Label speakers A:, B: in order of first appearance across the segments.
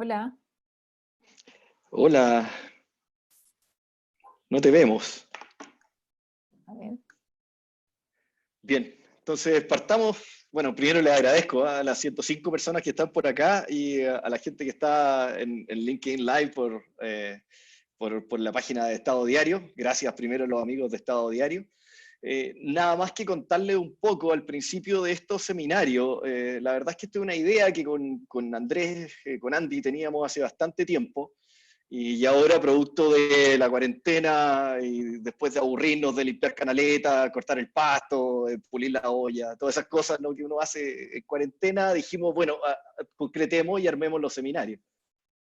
A: Hola,
B: Hola, no te vemos.
A: a ver.
B: Bien, entonces partamos. Bueno, primero les agradezco a las 105 personas que están por acá y a la gente que está en LinkedIn Live por la página de Estado Diario. Gracias primero a los amigos de Estado Diario. Nada más que contarles un poco al principio de estos seminarios. La verdad es que esta es una idea que con Andrés, con Andy teníamos hace bastante tiempo. Y ahora, producto de la cuarentena y después de aburrirnos de limpiar canaletas, cortar el pasto, pulir la olla, todas esas cosas, ¿no?, que uno hace en cuarentena, dijimos, bueno, concretemos y armemos los seminarios.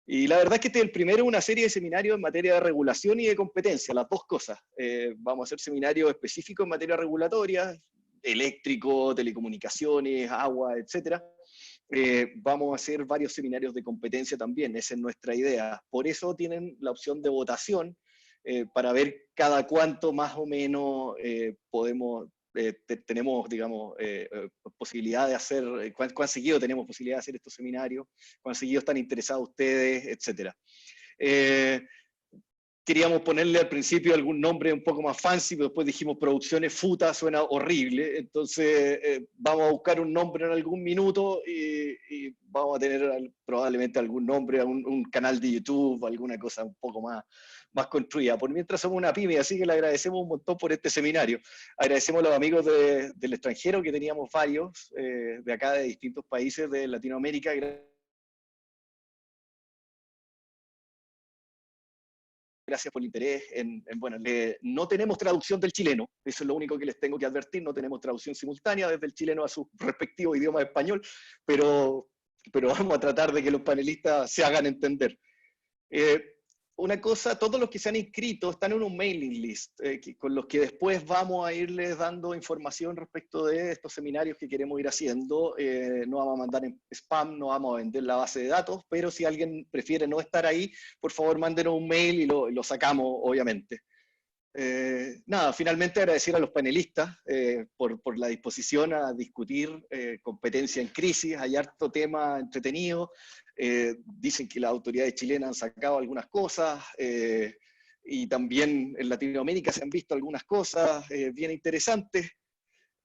B: Y la verdad es que este es el primero de una serie de seminarios en materia de regulación y de competencia, las dos cosas. Vamos a hacer seminarios específicos en materia regulatoria, eléctrico, telecomunicaciones, agua, etcétera. Vamos a hacer varios seminarios de competencia también, esa es nuestra idea. Por eso tienen la opción de votación para ver cada cuánto más o menos tenemos, digamos, posibilidad de hacer, cuán seguido tenemos posibilidad de hacer estos seminarios, cuán seguido están interesados ustedes, etcétera. Queríamos ponerle al principio algún nombre un poco más fancy, pero después dijimos Producciones Futa, suena horrible, entonces vamos a buscar un nombre en algún minuto y vamos a tener probablemente algún nombre, un canal de YouTube, alguna cosa un poco más construida. Por mientras somos una pyme, así que le agradecemos un montón por este seminario. Agradecemos a los amigos del extranjero, que teníamos varios, de acá, de distintos países de Latinoamérica. Gracias por el interés. Bueno, no tenemos traducción del chileno, eso es lo único que les tengo que advertir, no tenemos traducción simultánea desde el chileno a su respectivo idioma español, pero vamos a tratar de que los panelistas se hagan entender. Eh, una cosa, todos los que se han inscrito están en un mailing list, con los que después vamos a irles dando información respecto de estos seminarios que queremos ir haciendo. No vamos a mandar en spam, no vamos a vender la base de datos, pero si alguien prefiere no estar ahí, por favor mándenos un mail y lo sacamos, obviamente. Nada, finalmente agradecer a los panelistas por la disposición a discutir competencia en crisis. Hay harto tema entretenido. Dicen que las autoridades chilenas han sacado algunas cosas y también en Latinoamérica se han visto algunas cosas bien interesantes.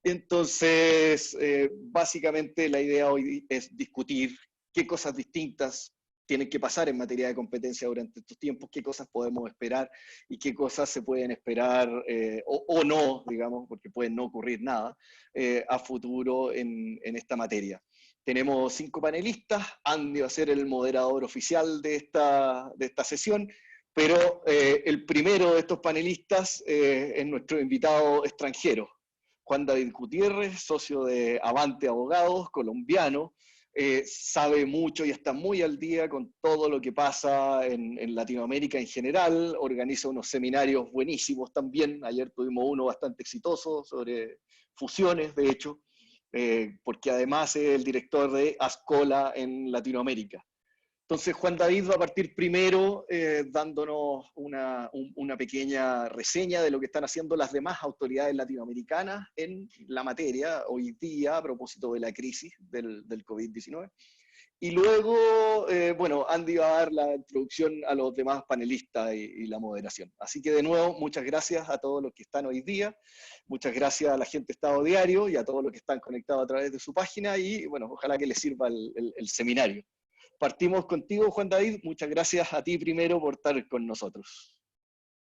B: Entonces, básicamente la idea hoy es discutir qué cosas distintas tienen que pasar en materia de competencia durante estos tiempos, qué cosas podemos esperar y qué cosas se pueden esperar o no, digamos, porque puede no ocurrir nada a futuro en esta materia. Tenemos 5 panelistas, Andy va a ser el moderador oficial de esta sesión, pero el primero de estos panelistas es nuestro invitado extranjero, Juan David Gutiérrez, socio de Avante Abogados, colombiano, sabe mucho y está muy al día con todo lo que pasa en Latinoamérica en general, organiza unos seminarios buenísimos también, ayer tuvimos uno bastante exitoso sobre fusiones, de hecho, porque además es el director de Ascola en Latinoamérica. Entonces, Juan David va a partir primero dándonos una pequeña reseña de lo que están haciendo las demás autoridades latinoamericanas en la materia hoy día a propósito de la crisis del COVID-19. Y luego, bueno, Andy va a dar la introducción a los demás panelistas y la moderación. Así que de nuevo, muchas gracias a todos los que están hoy día, muchas gracias a la gente de Estado Diario y a todos los que están conectados a través de su página y, bueno, ojalá que les sirva el seminario. Partimos contigo, Juan David. Muchas gracias a ti primero por estar con nosotros.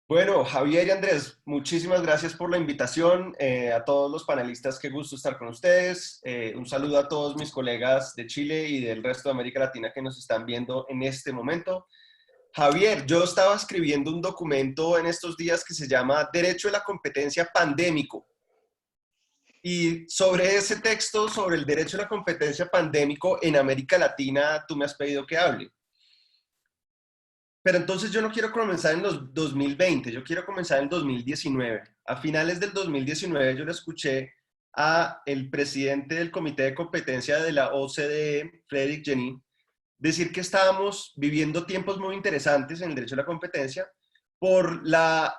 C: Bueno, Javier y Andrés, muchísimas gracias por la invitación. A todos los panelistas, qué gusto estar con ustedes. Un saludo a todos mis colegas de Chile y del resto de América Latina que nos están viendo en este momento. Javier, yo estaba escribiendo un documento en estos días que se llama Derecho a la Competencia Pandémico. Y sobre ese texto, sobre el derecho a la competencia pandémico en América Latina, tú me has pedido que hable. Pero entonces yo no quiero comenzar en los 2020, yo quiero comenzar en el 2019. A finales del 2019 yo le escuché a el presidente del Comité de Competencia de la OCDE, Frédéric Geny, decir que estábamos viviendo tiempos muy interesantes en el derecho a la competencia por la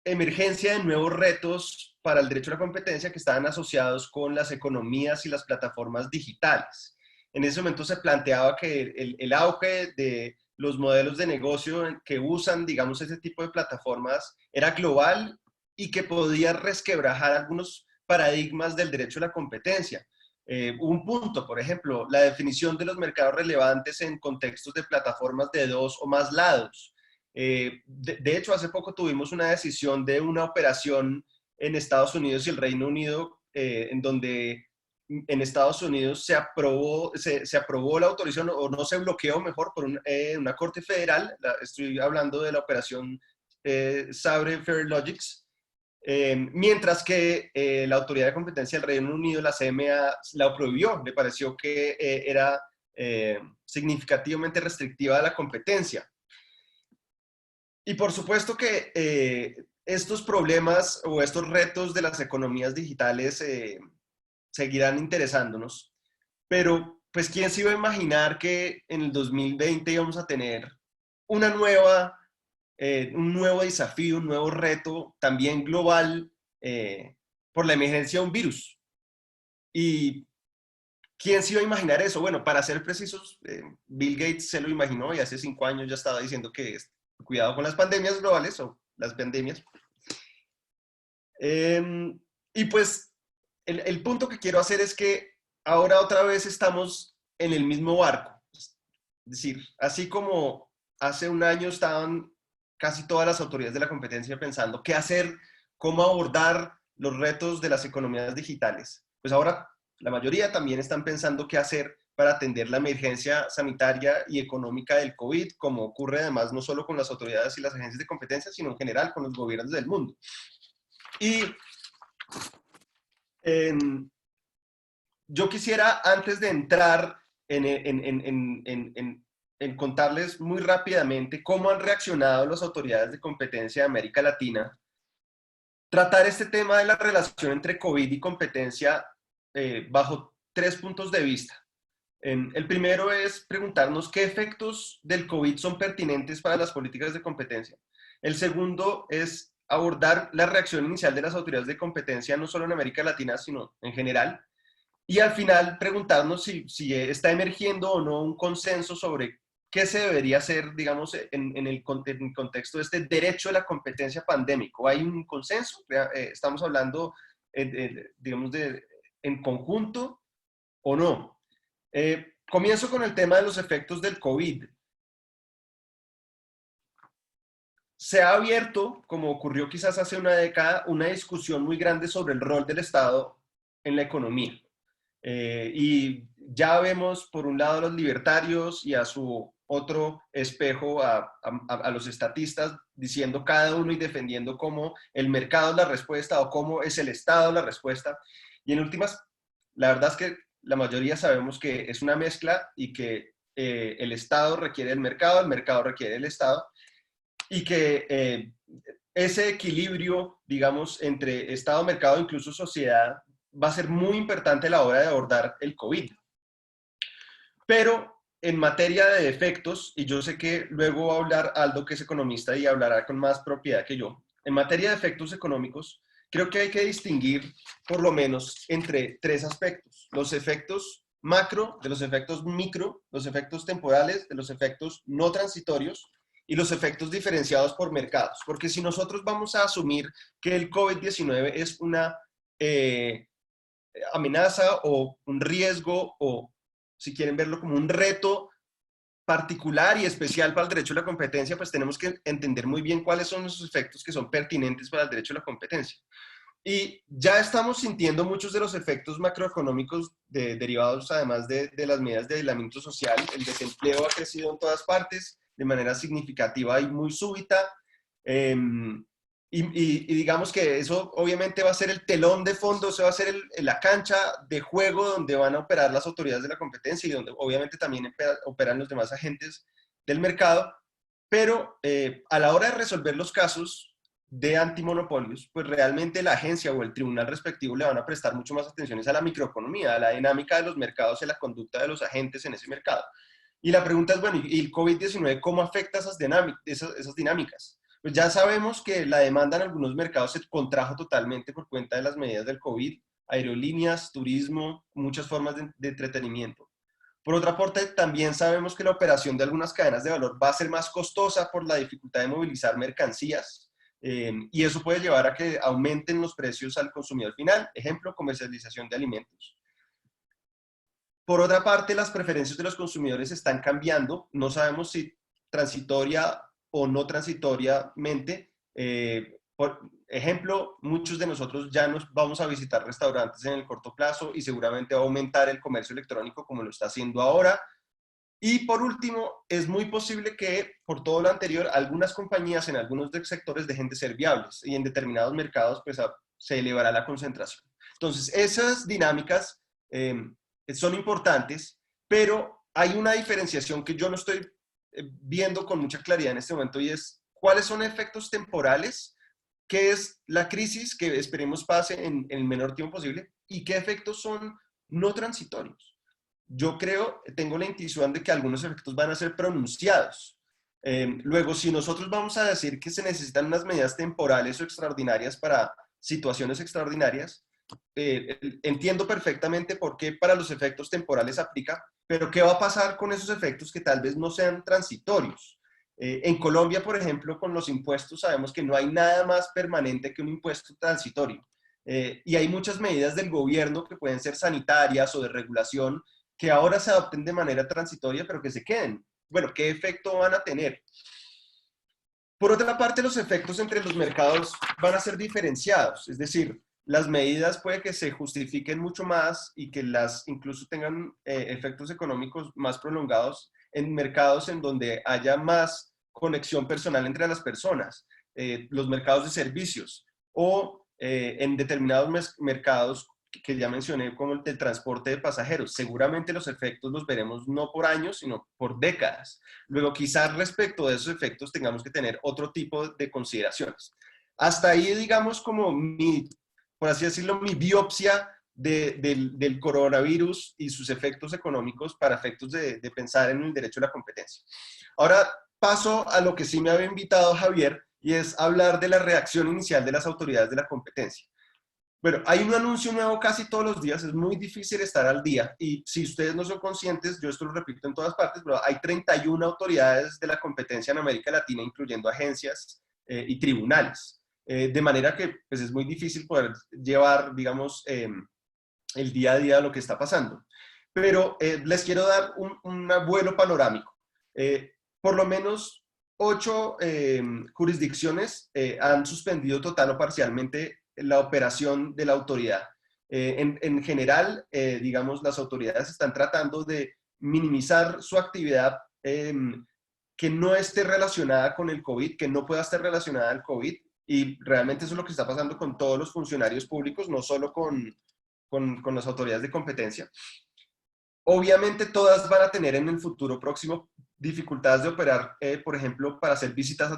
C: emergencia de nuevos retos para el derecho a la competencia que estaban asociados con las economías y las plataformas digitales. en ese momento se planteaba que el auge de los modelos de negocio que usan, digamos, ese tipo de plataformas era global y que podía resquebrajar algunos paradigmas del derecho a la competencia. Un punto, por ejemplo, la definición de los mercados relevantes en contextos de plataformas de 2 o más lados. De hecho, hace poco tuvimos una decisión de una operación en Estados Unidos y el Reino Unido, en donde en Estados Unidos se aprobó la autorización, o no se bloqueó mejor, por una corte federal. Estoy hablando de la operación Sabre Fair Logics, mientras que la Autoridad de Competencia del Reino Unido, la CMA, la prohibió. Le pareció que era significativamente restrictiva de la competencia. Y por supuesto que estos problemas o estos retos de las economías digitales seguirán interesándonos, pero pues quién se iba a imaginar que en el 2020 íbamos a tener un nuevo desafío, un nuevo reto también global por la emergencia de un virus. Y ¿quién se iba a imaginar eso? Bueno, para ser precisos, Bill Gates se lo imaginó y hace 5 años ya estaba diciendo que cuidado con las pandemias globales o las pandemias. Y pues el punto que quiero hacer es que ahora otra vez estamos en el mismo barco. Es decir, así como hace un año estaban casi todas las autoridades de la competencia pensando qué hacer, cómo abordar los retos de las economías digitales, pues ahora la mayoría también están pensando qué hacer para atender la emergencia sanitaria y económica del COVID, como ocurre además no solo con las autoridades y las agencias de competencia, sino en general con los gobiernos del mundo. Y yo quisiera, antes de entrar en contarles muy rápidamente cómo han reaccionado las autoridades de competencia de América Latina, tratar este tema de la relación entre COVID y competencia bajo 3 puntos de vista. El primero es preguntarnos qué efectos del COVID son pertinentes para las políticas de competencia. El segundo es abordar la reacción inicial de las autoridades de competencia, no solo en América Latina, sino en general. Y al final preguntarnos si está emergiendo o no un consenso sobre qué se debería hacer, digamos, en el contexto de este derecho a la competencia pandémico. ¿Hay un consenso? ¿Estamos hablando, digamos, en conjunto o no? Comienzo con el tema de los efectos del COVID. Se ha abierto, como ocurrió quizás hace una década, una discusión muy grande sobre el rol del Estado en la economía. Y ya vemos por un lado a los libertarios y a su otro espejo a los estatistas diciendo cada uno y defendiendo cómo el mercado es la respuesta o cómo es el Estado la respuesta. Y en últimas, la verdad es que la mayoría sabemos que es una mezcla y que el Estado requiere el mercado requiere el Estado, y que ese equilibrio, digamos, entre Estado, mercado, incluso sociedad, va a ser muy importante a la hora de abordar el COVID. Pero en materia de efectos, y yo sé que luego va a hablar Aldo, que es economista, y hablará con más propiedad que yo, en materia de efectos económicos, creo que hay que distinguir por lo menos entre 3 aspectos: los efectos macro, de los efectos micro, los efectos temporales, de los efectos no transitorios, y los efectos diferenciados por mercados. Porque si nosotros vamos a asumir que el COVID-19 es una amenaza o un riesgo, o si quieren verlo como un reto particular y especial para el derecho a la competencia, pues tenemos que entender muy bien cuáles son esos efectos que son pertinentes para el derecho a la competencia. Y ya estamos sintiendo muchos de los efectos macroeconómicos derivados además de las medidas de aislamiento social. El desempleo ha crecido en todas partes de manera significativa y muy súbita. Y digamos que eso obviamente va a ser el telón de fondo, eso va a ser la cancha de juego donde van a operar las autoridades de la competencia y donde obviamente también operan los demás agentes del mercado. Pero a la hora de resolver los casos de antimonopolios, pues realmente la agencia o el tribunal respectivo le van a prestar mucho más atención a la microeconomía, a la dinámica de los mercados y a la conducta de los agentes en ese mercado. Y la pregunta es, bueno, ¿y el COVID-19 cómo afecta esas dinámicas? Pues ya sabemos que la demanda en algunos mercados se contrajo totalmente por cuenta de las medidas del COVID: aerolíneas, turismo, muchas formas de entretenimiento. Por otra parte, también sabemos que la operación de algunas cadenas de valor va a ser más costosa por la dificultad de movilizar mercancías, y eso puede llevar a que aumenten los precios al consumidor final. Ejemplo, comercialización de alimentos. Por otra parte, las preferencias de los consumidores están cambiando. No sabemos si transitoria o no transitoriamente. Por ejemplo, muchos de nosotros ya nos vamos a visitar restaurantes en el corto plazo y seguramente va a aumentar el comercio electrónico como lo está haciendo ahora. Y por último, es muy posible que, por todo lo anterior, algunas compañías en algunos sectores dejen de ser viables y en determinados mercados pues, se elevará la concentración. Entonces, esas dinámicas son importantes, pero hay una diferenciación que yo no estoy viendo con mucha claridad en este momento, y es cuáles son efectos temporales, qué es la crisis que esperemos pase en el menor tiempo posible y qué efectos son no transitorios. Yo creo, tengo la intuición de que algunos efectos van a ser pronunciados. Luego, si nosotros vamos a decir que se necesitan unas medidas temporales o extraordinarias para situaciones extraordinarias, entiendo perfectamente por qué para los efectos temporales aplica, pero ¿qué va a pasar con esos efectos que tal vez no sean transitorios? En Colombia, por ejemplo, con los impuestos sabemos que no hay nada más permanente que un impuesto transitorio. Y hay muchas medidas del gobierno que pueden ser sanitarias o de regulación que ahora se adopten de manera transitoria, pero que se queden. Bueno, ¿qué efecto van a tener? Por otra parte, los efectos entre los mercados van a ser diferenciados, es decir, las medidas puede que se justifiquen mucho más y que las incluso tengan efectos económicos más prolongados en mercados en donde haya más conexión personal entre las personas, los mercados de servicios, o en determinados mercados que ya mencioné, como el del transporte de pasajeros. Seguramente los efectos los veremos no por años, sino por décadas. Luego, quizás respecto de esos efectos tengamos que tener otro tipo de consideraciones. Hasta ahí, digamos, como por así decirlo, mi biopsia del coronavirus y sus efectos económicos para efectos de pensar en el derecho a la competencia. Ahora paso a lo que sí me había invitado Javier, y es hablar de la reacción inicial de las autoridades de la competencia. Bueno, hay un anuncio nuevo casi todos los días, es muy difícil estar al día, y si ustedes no son conscientes, yo esto lo repito en todas partes, pero hay 31 autoridades de la competencia en América Latina, incluyendo agencias y tribunales, de manera que pues, es muy difícil poder llevar, digamos, el día a día de lo que está pasando. Pero les quiero dar un vuelo panorámico. Por lo menos 8 jurisdicciones han suspendido total o parcialmente la operación de la autoridad. En general, digamos, las autoridades están tratando de minimizar su actividad que no esté relacionada con el COVID, que no pueda estar relacionada al COVID, y realmente eso es lo que está pasando con todos los funcionarios públicos, no solo con las autoridades de competencia. Obviamente todas van a tener en el futuro próximo dificultades de operar, por ejemplo, para hacer visitas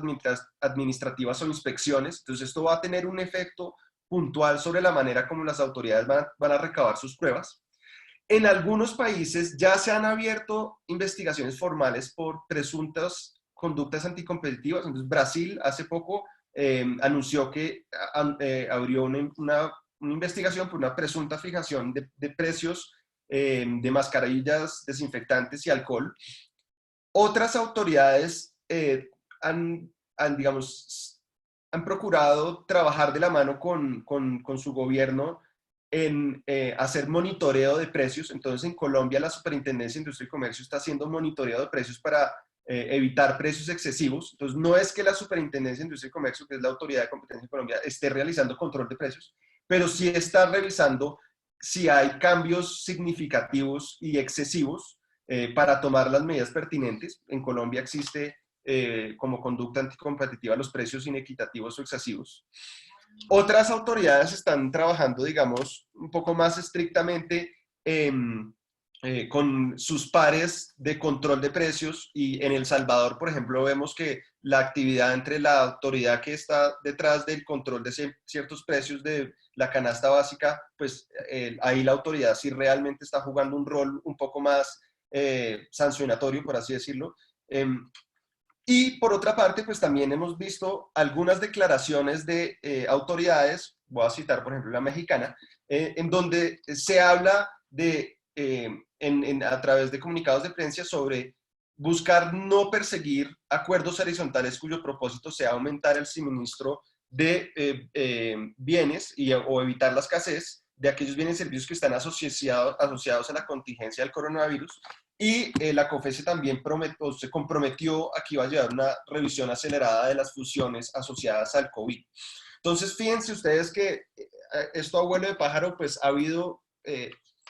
C: administrativas o inspecciones. Entonces esto va a tener un efecto puntual sobre la manera como las autoridades van a recabar sus pruebas. En algunos países ya se han abierto investigaciones formales por presuntas conductas anticompetitivas. Entonces Brasil hace poco anunció que abrió una investigación por una presunta fijación de precios de mascarillas, desinfectantes y alcohol. Otras autoridades digamos, han procurado trabajar de la mano con su gobierno en hacer monitoreo de precios. Entonces, en Colombia, la Superintendencia de Industria y Comercio está haciendo monitoreo de precios para evitar precios excesivos. Entonces, no es que la Superintendencia de Industria y Comercio, que es la autoridad de competencia en Colombia, esté realizando control de precios, pero sí está revisando si hay cambios significativos y excesivos para tomar las medidas pertinentes. En Colombia existe como conducta anticompetitiva los precios inequitativos o excesivos. Otras autoridades están trabajando, digamos, un poco más estrictamente con sus pares de control de precios, y en El Salvador, por ejemplo, vemos que la actividad entre la autoridad que está detrás del control de ciertos precios de la canasta básica, pues ahí la autoridad sí realmente está jugando un rol un poco más sancionatorio, por así decirlo. Y por otra parte, pues también hemos visto algunas declaraciones de autoridades, voy a citar por ejemplo la mexicana, en donde se habla de a través de comunicados de prensa sobre buscar no perseguir acuerdos horizontales cuyo propósito sea aumentar el suministro de bienes o evitar la escasez de aquellos bienes y servicios que están asociados a la contingencia del coronavirus. Y la COFECE también se comprometió a que iba a llevar una revisión acelerada de las fusiones asociadas al COVID. Entonces, fíjense ustedes que esto a vuelo de pájaro, pues ha habido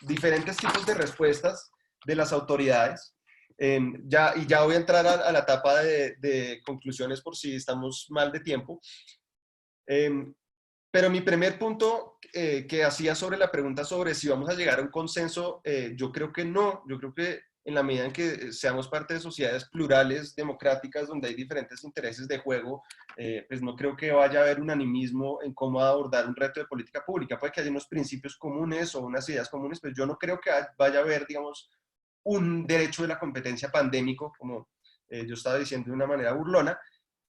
C: diferentes tipos de respuestas de las autoridades. Ya voy a entrar a la etapa de conclusiones por si estamos mal de tiempo. Pero mi primer punto que hacía sobre la pregunta sobre si vamos a llegar a un consenso, yo creo que no. Yo creo que en la medida en que seamos parte de sociedades plurales, democráticas, donde hay diferentes intereses de juego, pues no creo que vaya a haber unanimismo en cómo abordar un reto de política pública. Puede que haya unos principios comunes o unas ideas comunes, pero yo no creo que vaya a haber, digamos, un derecho de la competencia pandémico, como yo estaba diciendo de una manera burlona.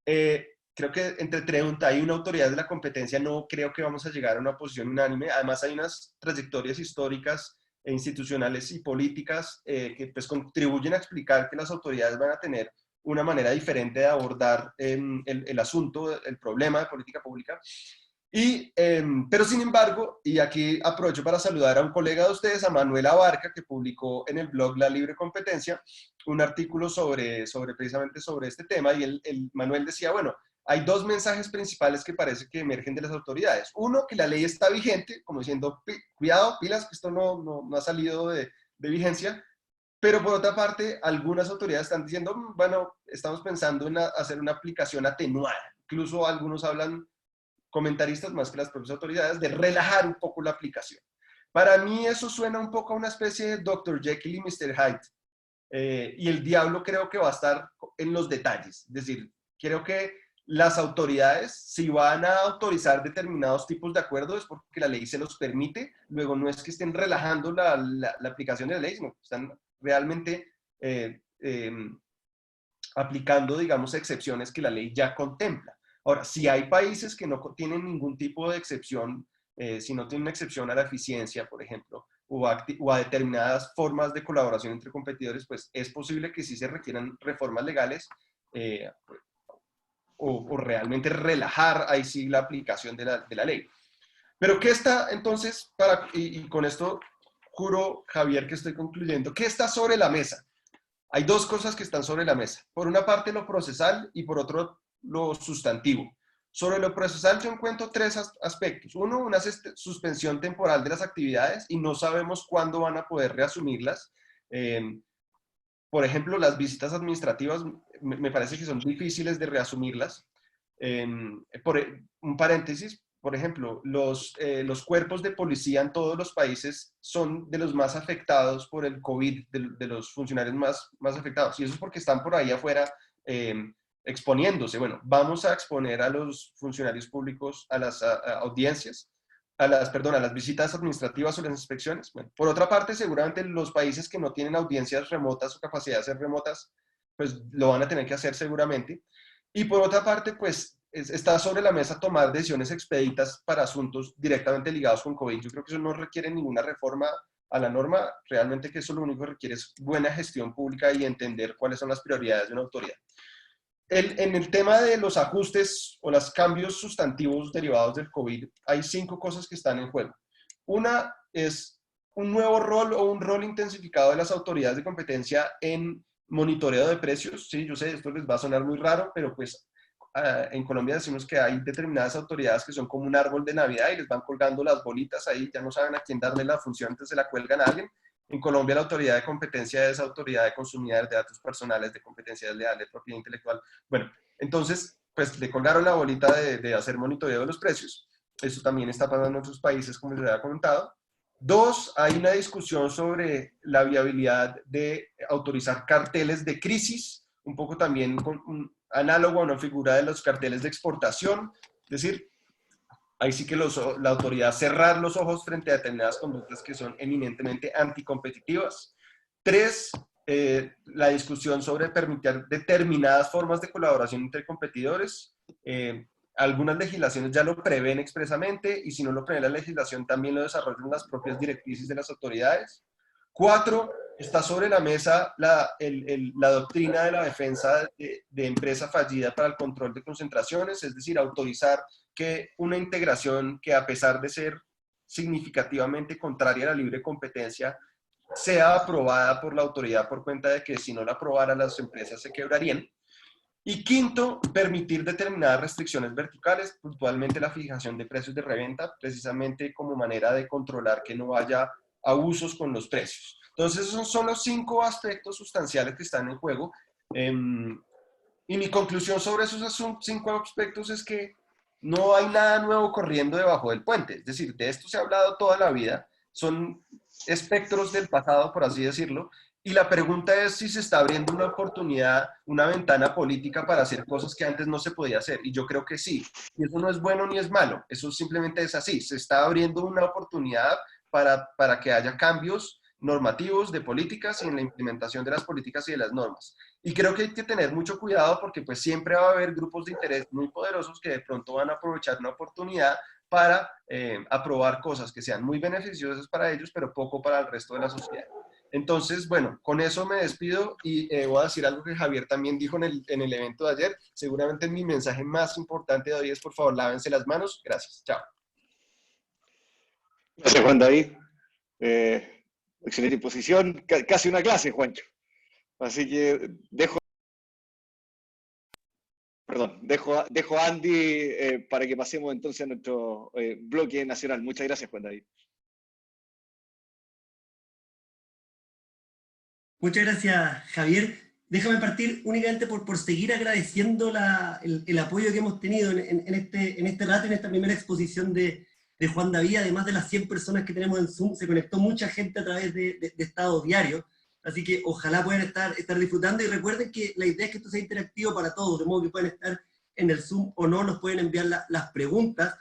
C: Creo que entre 31 autoridades de la competencia no creo que vamos a llegar a una posición unánime. Además, hay unas trayectorias históricas e institucionales y políticas que pues contribuyen a explicar que las autoridades van a tener una manera diferente de abordar el asunto, el problema de política pública. Pero sin embargo, y aquí aprovecho para saludar a un colega de ustedes, a Manuel Abarca, que publicó en el blog La Libre Competencia un artículo precisamente sobre este tema, y Manuel decía, bueno, hay dos mensajes principales que parece que emergen de las autoridades. Uno, que la ley está vigente, como diciendo, cuidado, pilas, que esto no ha salido de vigencia. Pero por otra parte, algunas autoridades están diciendo, bueno, estamos pensando en hacer una aplicación atenuada. Incluso algunos hablan, comentaristas más que las propias autoridades, de relajar un poco la aplicación. Para mí eso suena un poco a una especie de Dr. Jekyll y Mr. Hyde. Y el diablo creo que va a estar en los detalles. Es decir, creo que las autoridades, si van a autorizar determinados tipos de acuerdos, es porque la ley se los permite. Luego no es que estén relajando la aplicación de la ley, sino que están realmente aplicando, digamos, excepciones que la ley ya contempla. Ahora, si hay países que no tienen ningún tipo de excepción, si no tienen una excepción a la eficiencia, por ejemplo, o a determinadas formas de colaboración entre competidores, pues es posible que sí se requieran reformas legales o realmente relajar ahí sí la aplicación de la ley. Pero ¿qué está entonces, y con esto juro, Javier, que estoy concluyendo, ¿qué está sobre la mesa? Hay dos cosas que están sobre la mesa. Por una parte lo procesal y por otro lo sustantivo. Sobre lo procesal yo encuentro tres aspectos. Uno, una suspensión temporal de las actividades y no sabemos cuándo van a poder reasumirlas. Por ejemplo, las visitas administrativas me parece que son difíciles de reasumirlas. Un paréntesis, por ejemplo, los cuerpos de policía en todos los países son de los más afectados por el COVID, de los funcionarios más afectados. Y eso es porque están por ahí afuera exponiéndose. Bueno, vamos a exponer a los funcionarios públicos a las audiencias, a las visitas administrativas o las inspecciones. Bueno, por otra parte, seguramente los países que no tienen audiencias remotas o capacidad de hacer remotas, pues lo van a tener que hacer seguramente. Y por otra parte, pues está sobre la mesa tomar decisiones expeditas para asuntos directamente ligados con COVID. Yo creo que eso no requiere ninguna reforma a la norma, realmente que eso lo único que requiere es buena gestión pública y entender cuáles son las prioridades de una autoridad. En el tema de los ajustes o los cambios sustantivos derivados del COVID, hay 5 cosas que están en juego. Una es un nuevo rol o un rol intensificado de las autoridades de competencia en monitoreo de precios. Sí, yo sé, esto les va a sonar muy raro, pero pues en Colombia decimos que hay determinadas autoridades que son como un árbol de Navidad y les van colgando las bolitas ahí, ya no saben a quién darle la función, entonces se la cuelgan a alguien. En Colombia la autoridad de competencia es autoridad de consumidores de datos personales, de competencia leal, de propiedad intelectual. Bueno, entonces, pues le colgaron la bolita de hacer monitoreo de los precios. Eso también está pasando en otros países, como les había comentado. 2, hay una discusión sobre la viabilidad de autorizar carteles de crisis, un poco también con un análogo a una figura de los carteles de exportación, es decir, ahí sí que la autoridad cerrar los ojos frente a determinadas conductas que son eminentemente anticompetitivas. 3, la discusión sobre permitir determinadas formas de colaboración entre competidores. Algunas legislaciones ya lo prevén expresamente y si no lo prevé la legislación también lo desarrollan las propias directrices de las autoridades. 4, está sobre la mesa la doctrina de la defensa de empresa fallida para el control de concentraciones, es decir, autorizar que una integración que a pesar de ser significativamente contraria a la libre competencia, sea aprobada por la autoridad por cuenta de que si no la aprobara las empresas se quebrarían. Y quinto, permitir determinadas restricciones verticales, puntualmente la fijación de precios de reventa, precisamente como manera de controlar que no haya abusos con los precios. Entonces, esos son los 5 aspectos sustanciales que están en juego. Y mi conclusión sobre esos 5 aspectos es que no hay nada nuevo corriendo debajo del puente. Es decir, de esto se ha hablado toda la vida. Son espectros del pasado, por así decirlo. Y la pregunta es si se está abriendo una oportunidad, una ventana política para hacer cosas que antes no se podía hacer. Y yo creo que sí. Y eso no es bueno ni es malo. Eso simplemente es así. Se está abriendo una oportunidad para que haya cambios normativos de políticas y en la implementación de las políticas y de las normas. Y creo que hay que tener mucho cuidado porque pues siempre va a haber grupos de interés muy poderosos que de pronto van a aprovechar una oportunidad para aprobar cosas que sean muy beneficiosas para ellos, pero poco para el resto de la sociedad. Entonces, bueno, con eso me despido y voy a decir algo que Javier también dijo en el evento de ayer. Seguramente mi mensaje más importante de hoy es, por favor, lávense las manos. Gracias. Chao.
B: Gracias, Juan David. Excelente exposición, casi una clase, Juancho. Así que dejo a Andy para que pasemos entonces a nuestro bloque nacional. Muchas gracias, Juan David.
D: Muchas gracias, Javier. Déjame partir únicamente por seguir agradeciendo el apoyo que hemos tenido en este rato, en esta primera exposición de Juan David. Además de las 100 personas que tenemos en Zoom, se conectó mucha gente a través de Estado Diario, así que ojalá puedan estar disfrutando, y recuerden que la idea es que esto sea interactivo para todos, de modo que pueden estar en el Zoom o no, nos pueden enviar las preguntas,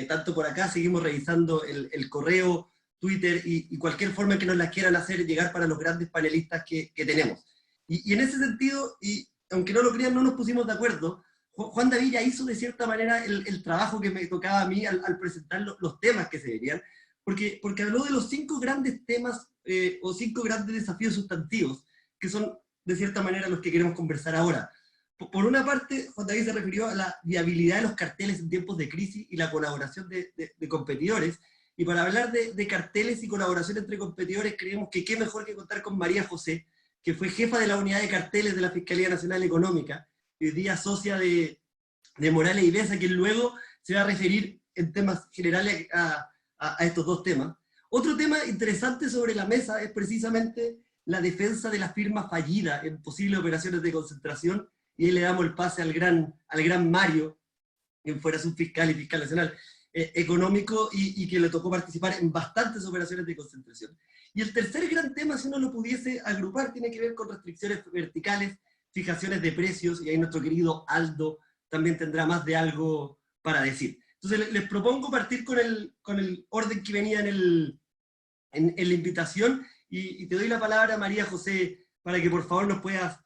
D: tanto por acá, seguimos revisando el correo, Twitter y cualquier forma que nos las quieran hacer llegar para los grandes panelistas que tenemos. Y en ese sentido, y aunque no lo crean, no nos pusimos de acuerdo. Juan David ya hizo de cierta manera el trabajo que me tocaba a mí al presentar los temas que se verían, porque habló de los 5 grandes temas o 5 grandes desafíos sustantivos, que son de cierta manera los que queremos conversar ahora. Por una parte, Juan David se refirió a la viabilidad de los carteles en tiempos de crisis y la colaboración de competidores. Y para hablar de carteles y colaboración entre competidores, creemos que qué mejor que contar con María José, que fue jefa de la unidad de carteles de la Fiscalía Nacional Económica, y hoy día socia de Morales y Besa, quien luego se va a referir en temas generales a estos 2 temas. Otro tema interesante sobre la mesa es precisamente la defensa de la firma fallida en posibles operaciones de concentración, y ahí le damos el pase al gran Mario, quien fuera subfiscal y fiscal nacional económico, y que le tocó participar en bastantes operaciones de concentración. Y el tercer gran tema, si uno lo pudiese agrupar, tiene que ver con restricciones verticales, fijaciones de precios, y ahí nuestro querido Aldo también tendrá más de algo para decir. Entonces les propongo partir con el orden que venía en la invitación, y te doy la palabra, María José, para que por favor nos puedas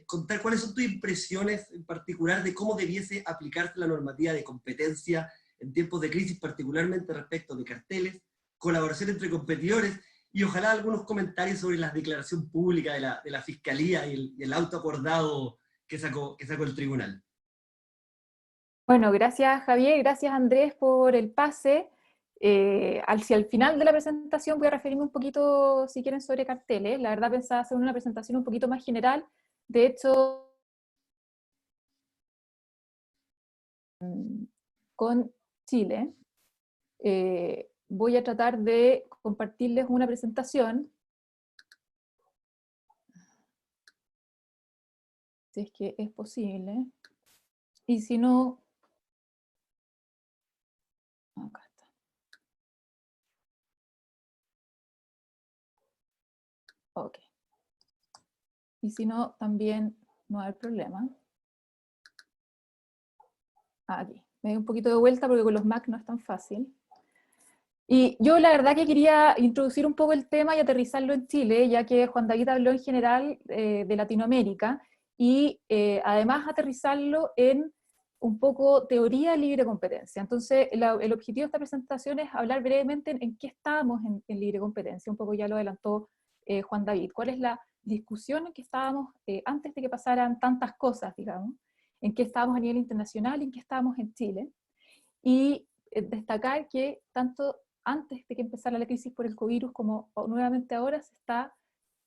D: contar cuáles son tus impresiones en particular de cómo debiese aplicarse la normativa de competencia en tiempos de crisis, particularmente respecto de carteles, colaboración entre competidores, y ojalá algunos comentarios sobre la declaración pública de la Fiscalía y el auto acordado que sacó el tribunal.
A: Bueno, gracias Javier, gracias Andrés por el pase. Hacia el final de la presentación voy a referirme un poquito, si quieren, sobre carteles. La verdad pensaba hacer una presentación un poquito más general. De hecho, con Chile, voy a tratar de compartirles una presentación. Si es que es posible. Y si no, acá está. Ok. Y si no, también no hay problema. Aquí. Me doy un poquito de vuelta porque con los Mac no es tan fácil. Y yo la verdad que quería introducir un poco el tema y aterrizarlo en Chile, ya que Juan David habló en general de Latinoamérica, y además aterrizarlo en un poco teoría de libre competencia. Entonces, el objetivo de esta presentación es hablar brevemente en qué estamos en libre competencia. Un poco ya lo adelantó Juan David? ¿Cuál es la discusión en que estábamos antes de que pasaran tantas cosas, digamos? ¿En qué estábamos a nivel internacional y en qué estábamos en Chile? Y destacar que tanto antes de que empezara la crisis por el COVID como nuevamente ahora está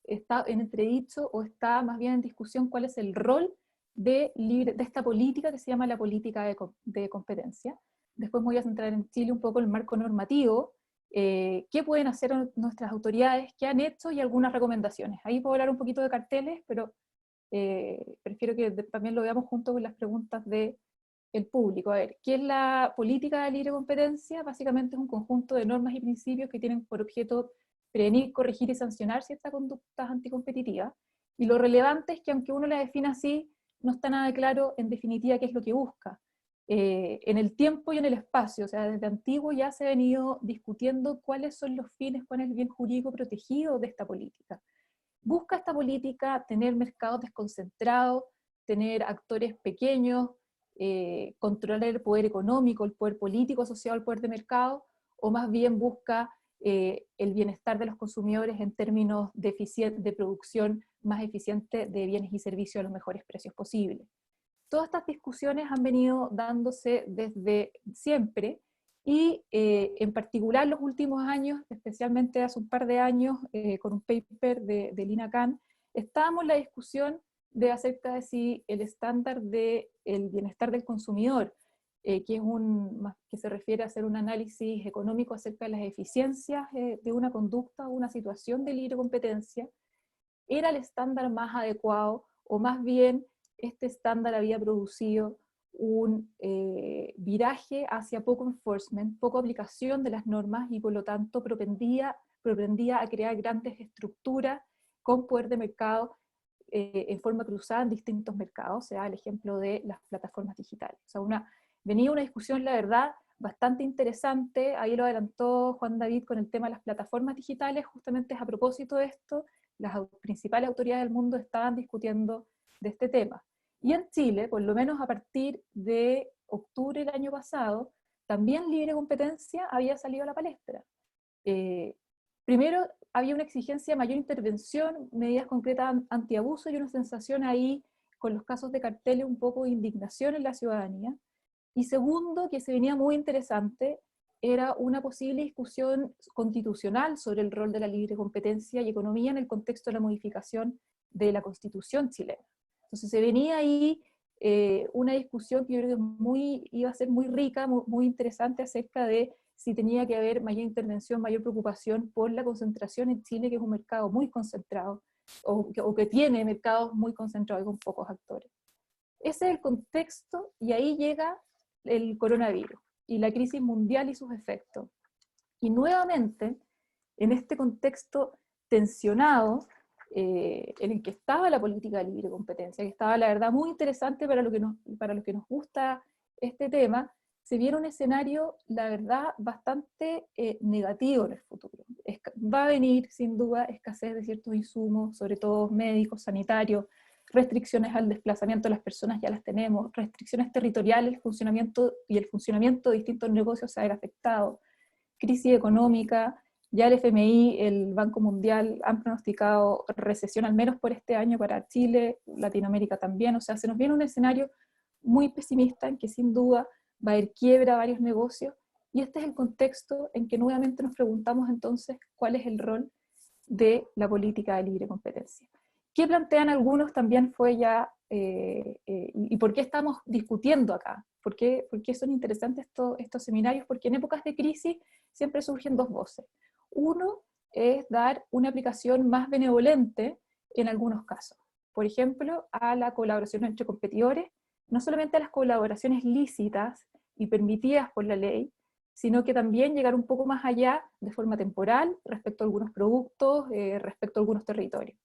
A: en entredicho o está más bien en discusión cuál es el rol de esta política que se llama la política de competencia. Después me voy a centrar en Chile un poco en el marco normativo, qué pueden hacer nuestras autoridades, qué han hecho y algunas recomendaciones. Ahí puedo hablar un poquito de carteles, pero prefiero que también lo veamos junto con las preguntas del público. A ver, ¿qué es la política de libre competencia? Básicamente es un conjunto de normas y principios que tienen por objeto prevenir, corregir y sancionar ciertas conductas anticompetitivas. Y lo relevante es que aunque uno la defina así, no está nada claro en definitiva qué es lo que busca. En el tiempo y en el espacio, o sea, desde antiguo ya se ha venido discutiendo cuáles son los fines, cuál es el bien jurídico protegido de esta política. Busca esta política tener mercados desconcentrados, tener actores pequeños, controlar el poder económico, el poder político asociado al poder de mercado, o más bien busca el bienestar de los consumidores en términos de producción más eficiente de bienes y servicios a los mejores precios posibles. Todas estas discusiones han venido dándose desde siempre, y en particular los últimos años, especialmente hace un par de años, con un paper de Lina Khan, estábamos en la discusión acerca de si el estándar del bienestar del consumidor, que se refiere a hacer un análisis económico acerca de las eficiencias de una conducta o una situación de libre competencia, era el estándar más adecuado, o más bien este estándar había producido un viraje hacia poco enforcement, poca aplicación de las normas, y por lo tanto propendía a crear grandes estructuras con poder de mercado en forma cruzada en distintos mercados. O sea, el ejemplo de las plataformas digitales. O sea, venía una discusión, la verdad, bastante interesante. Ahí lo adelantó Juan David con el tema de las plataformas digitales. Justamente es a propósito de esto, las principales autoridades del mundo estaban discutiendo de este tema. Y en Chile, por lo menos a partir de octubre del año pasado, también libre competencia había salido a la palestra. Primero había una exigencia de mayor intervención, medidas concretas antiabuso, y una sensación ahí, con los casos de carteles, un poco de indignación en la ciudadanía. Y segundo, que se venía muy interesante, era una posible discusión constitucional sobre el rol de la libre competencia y economía en el contexto de la modificación de la Constitución chilena. Entonces se venía ahí una discusión que yo creo que iba a ser muy rica, muy interesante, acerca de si tenía que haber mayor intervención, mayor preocupación por la concentración en Chile, que es un mercado muy concentrado, o que tiene mercados muy concentrados y con pocos actores. Ese es el contexto, y ahí llega el coronavirus y la crisis mundial y sus efectos. Y nuevamente, en este contexto tensionado, en el que estaba la política de libre competencia, que estaba, la verdad, muy interesante para los que nos gusta este tema, se viene un escenario, la verdad, bastante negativo en el futuro. Va a venir, sin duda, escasez de ciertos insumos, sobre todo médicos, sanitarios, restricciones al desplazamiento de las personas, ya las tenemos, restricciones territoriales, el funcionamiento de distintos negocios se va a ver afectado, crisis económica. Ya el FMI, el Banco Mundial han pronosticado recesión al menos por este año para Chile, Latinoamérica también. O sea, se nos viene un escenario muy pesimista en que sin duda va a haber quiebra a varios negocios, y este es el contexto en que nuevamente nos preguntamos entonces cuál es el rol de la política de libre competencia. ¿Qué plantean algunos también fue ya, y por qué estamos discutiendo acá? ¿Por qué son interesantes estos seminarios? Porque en épocas de crisis siempre surgen dos voces. Uno es dar una aplicación más benevolente en algunos casos. Por ejemplo, a la colaboración entre competidores, no solamente a las colaboraciones lícitas y permitidas por la ley, sino que también llegar un poco más allá de forma temporal respecto a algunos productos, respecto a algunos territorios.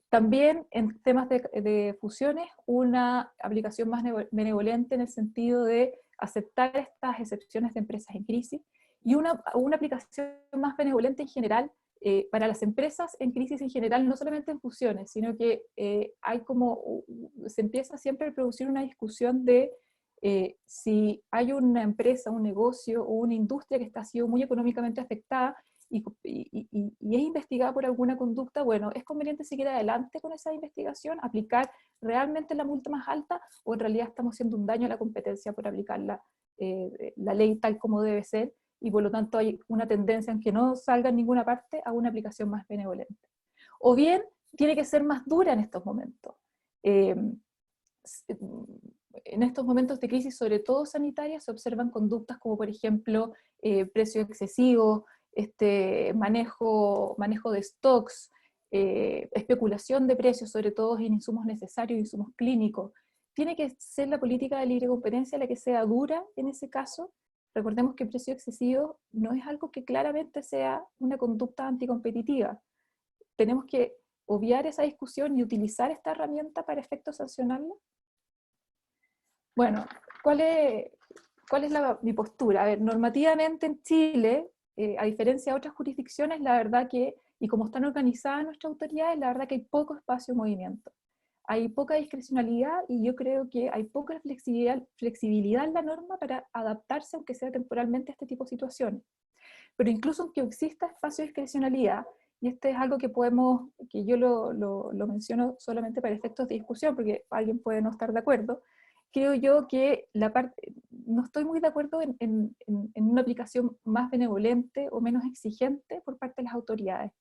A: También en temas de fusiones, una aplicación más benevolente en el sentido de aceptar estas excepciones de empresas en crisis, y una aplicación más benevolente en general para las empresas en crisis en general, no solamente en fusiones, sino que se empieza siempre a producir una discusión de si hay una empresa, un negocio o una industria que está siendo muy económicamente afectada, y es investigada por alguna conducta, bueno, ¿es conveniente seguir adelante con esa investigación, aplicar realmente la multa más alta, o en realidad estamos haciendo un daño a la competencia por aplicar la ley tal como debe ser, y por lo tanto hay una tendencia en que no salga en ninguna parte a una aplicación más benevolente? O bien, tiene que ser más dura en estos momentos. En estos momentos de crisis, sobre todo sanitaria, se observan conductas como, por ejemplo, precios excesivos, manejo de stocks, especulación de precios, sobre todo en insumos necesarios, insumos clínicos. ¿Tiene que ser la política de libre competencia la que sea dura en ese caso? Recordemos que precio excesivo no es algo que claramente sea una conducta anticompetitiva. Tenemos que obviar esa discusión y utilizar esta herramienta para efectos sancionarla. Bueno, ¿cuál es mi postura? A ver, normativamente en Chile, a diferencia de otras jurisdicciones, la verdad que, y como están organizadas nuestras autoridades, la verdad que hay poco espacio de movimiento. Hay poca discrecionalidad y yo creo que hay poca flexibilidad en la norma para adaptarse, aunque sea temporalmente, a este tipo de situaciones. Pero incluso aunque exista espacio de discrecionalidad, y este es algo que yo lo menciono solamente para efectos de discusión, porque alguien puede no estar de acuerdo, creo yo que no estoy muy de acuerdo en una aplicación más benevolente o menos exigente por parte de las autoridades.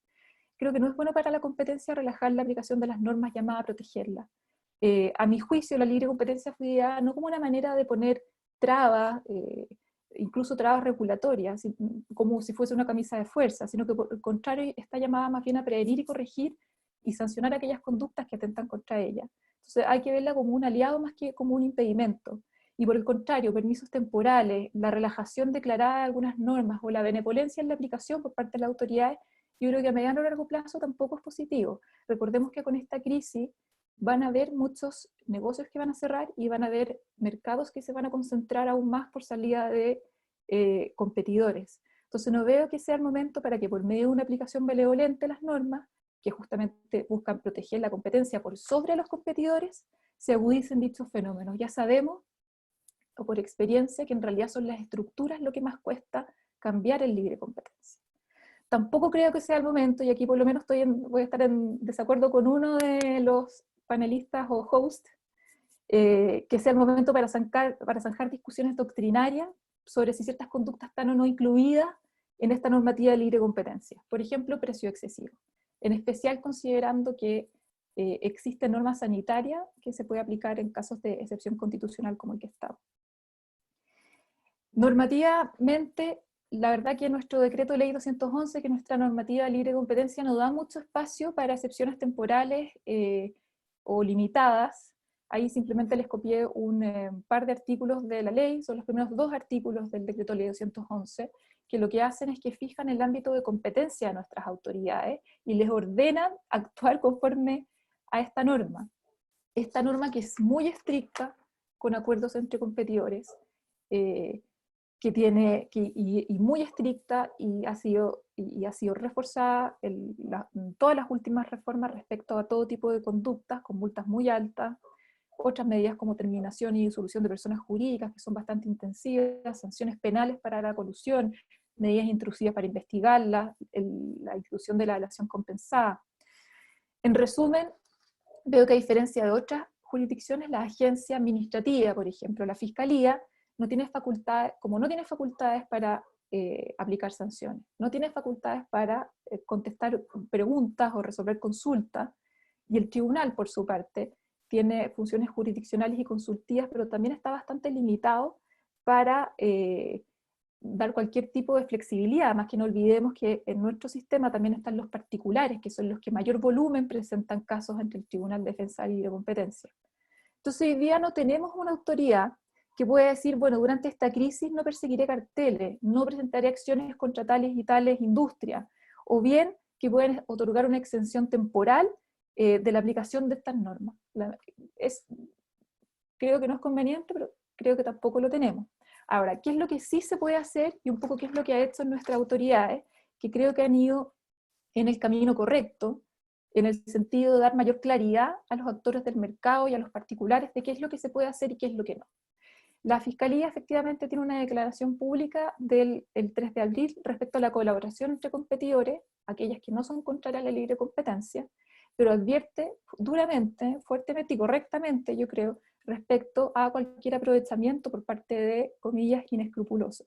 A: Creo que no es bueno para la competencia relajar la aplicación de las normas llamadas a protegerla. A mi juicio, la libre competencia fue ideada no como una manera de poner trabas, incluso trabas regulatorias, como si fuese una camisa de fuerza, sino que por el contrario está llamada más bien a prevenir y corregir y sancionar aquellas conductas que atentan contra ella. Entonces hay que verla como un aliado más que como un impedimento. Y por el contrario, permisos temporales, la relajación declarada de algunas normas o la benevolencia en la aplicación por parte de las autoridades, yo creo que a mediano o largo plazo tampoco es positivo. Recordemos que con esta crisis van a haber muchos negocios que van a cerrar y van a haber mercados que se van a concentrar aún más por salida de competidores. Entonces no veo que sea el momento para que por medio de una aplicación benevolente de las normas, que justamente buscan proteger la competencia por sobre los competidores, se agudicen dichos fenómenos. Ya sabemos, o por experiencia, que en realidad son las estructuras lo que más cuesta cambiar en libre competencia. Tampoco creo que sea el momento, y aquí por lo menos voy a estar en desacuerdo con uno de los panelistas o hosts, que sea el momento para zanjar discusiones doctrinarias sobre si ciertas conductas están o no incluidas en esta normativa de libre competencia. Por ejemplo, precio excesivo. En especial considerando que existe norma sanitaria que se puede aplicar en casos de excepción constitucional como el que estamos. Normativamente, la verdad que nuestro decreto ley 211, que nuestra normativa de libre competencia, no da mucho espacio para excepciones temporales o limitadas. Ahí simplemente les copié un par de artículos de la ley, son los primeros 2 artículos del decreto ley 211, que lo que hacen es que fijan el ámbito de competencia de nuestras autoridades y les ordenan actuar conforme a esta norma. Esta norma que es muy estricta, con acuerdos entre competidores, y muy estricta, y ha sido reforzada en todas las últimas reformas respecto a todo tipo de conductas, con multas muy altas, otras medidas como terminación y disolución de personas jurídicas, que son bastante intensivas, sanciones penales para la colusión, medidas intrusivas para investigarla, la inclusión de la delación compensada. En resumen, veo que a diferencia de otras jurisdicciones, la agencia administrativa, por ejemplo, la Fiscalía, no tiene facultades para aplicar sanciones, no tiene facultades para contestar preguntas o resolver consultas, y el tribunal, por su parte, tiene funciones jurisdiccionales y consultivas, pero también está bastante limitado para dar cualquier tipo de flexibilidad. Además, que no olvidemos que en nuestro sistema también están los particulares, que son los que mayor volumen presentan casos ante el Tribunal de Defensa de Libre Competencia. Entonces hoy día no tenemos una autoridad que pueda decir, bueno, durante esta crisis no perseguiré carteles, no presentaré acciones contra tales y tales industrias, o bien que pueden otorgar una exención temporal de la aplicación de estas normas. Creo que no es conveniente, pero creo que tampoco lo tenemos. Ahora, ¿qué es lo que sí se puede hacer? Y un poco qué es lo que ha hecho nuestras autoridades, que creo que han ido en el camino correcto, en el sentido de dar mayor claridad a los actores del mercado y a los particulares de qué es lo que se puede hacer y qué es lo que no. La Fiscalía efectivamente tiene una declaración pública del el 3 de abril respecto a la colaboración entre competidores, aquellas que no son contrarias a la libre competencia, pero advierte duramente, fuertemente y correctamente, yo creo, respecto a cualquier aprovechamiento por parte de, comillas, inescrupulosos.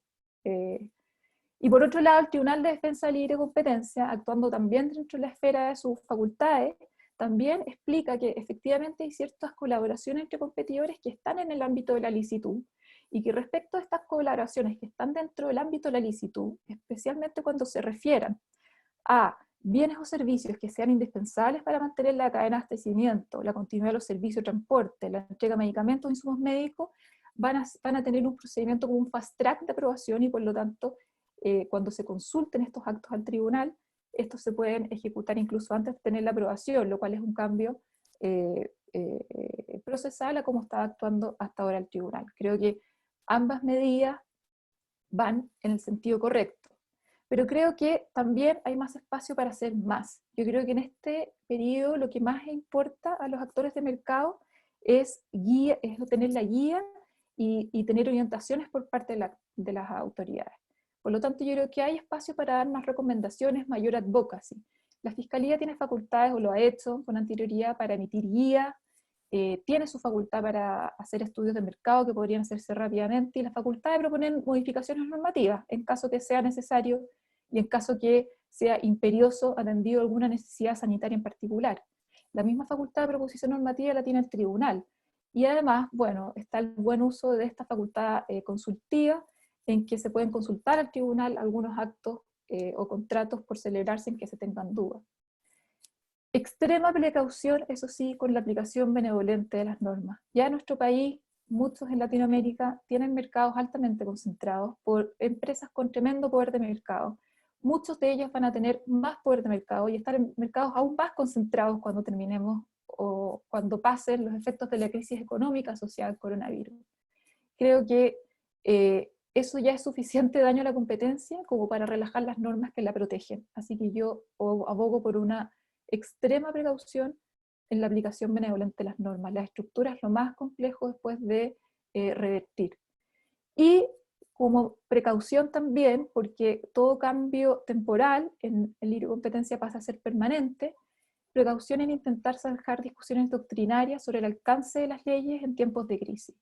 A: Y por otro lado, el Tribunal de Defensa de la Libre Competencia, actuando también dentro de la esfera de sus facultades, también explica que efectivamente hay ciertas colaboraciones entre competidores que están en el ámbito de la licitud, y que respecto a estas colaboraciones que están dentro del ámbito de la licitud, especialmente cuando se refieran a bienes o servicios que sean indispensables para mantener la cadena de abastecimiento, la continuidad de los servicios de transporte, la entrega de medicamentos e insumos médicos, van a tener un procedimiento como un fast track de aprobación, y por lo tanto, cuando se consulten estos actos al tribunal, estos se pueden ejecutar incluso antes de tener la aprobación, lo cual es un cambio procesal a cómo está actuando hasta ahora el tribunal. Creo que ambas medidas van en el sentido correcto, pero creo que también hay más espacio para hacer más. Yo creo que en este periodo lo que más importa a los actores de mercado es tener la guía y tener orientaciones por parte de las autoridades. Por lo tanto, yo creo que hay espacio para dar más recomendaciones, mayor advocacy. La Fiscalía tiene facultades, o lo ha hecho con anterioridad, para emitir guías, tiene su facultad para hacer estudios de mercado que podrían hacerse rápidamente, y la facultad de proponer modificaciones normativas en caso que sea necesario y en caso que sea imperioso atendido alguna necesidad sanitaria en particular. La misma facultad de proposición normativa la tiene el tribunal. Y además, bueno, está el buen uso de esta facultad consultiva, en que se pueden consultar al tribunal algunos actos o contratos por celebrarse en que se tengan dudas. Extrema precaución, eso sí, con la aplicación benevolente de las normas. Ya en nuestro país, muchos en Latinoamérica tienen mercados altamente concentrados por empresas con tremendo poder de mercado. Muchos de ellos van a tener más poder de mercado y estar en mercados aún más concentrados cuando terminemos o cuando pasen los efectos de la crisis económica asociada al coronavirus. Creo que eso ya es suficiente daño a la competencia como para relajar las normas que la protegen. Así que yo abogo por una extrema precaución en la aplicación benevolente de las normas. La estructura es lo más complejo después de revertir. Y como precaución también, porque todo cambio temporal en libre competencia pasa a ser permanente, precaución en intentar zanjar discusiones doctrinarias sobre el alcance de las leyes en tiempos de crisis.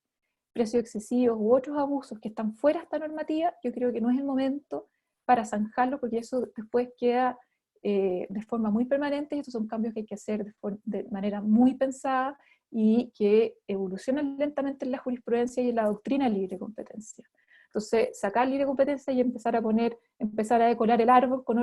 A: Precios excesivos u otros abusos que están fuera de esta normativa, yo creo que no es el momento para zanjarlo, porque eso después queda de forma muy permanente, y estos son cambios que hay que hacer de manera muy pensada y que evolucionan lentamente en la jurisprudencia y en la doctrina de libre competencia. Entonces, sacar libre competencia y empezar a decorar el árbol con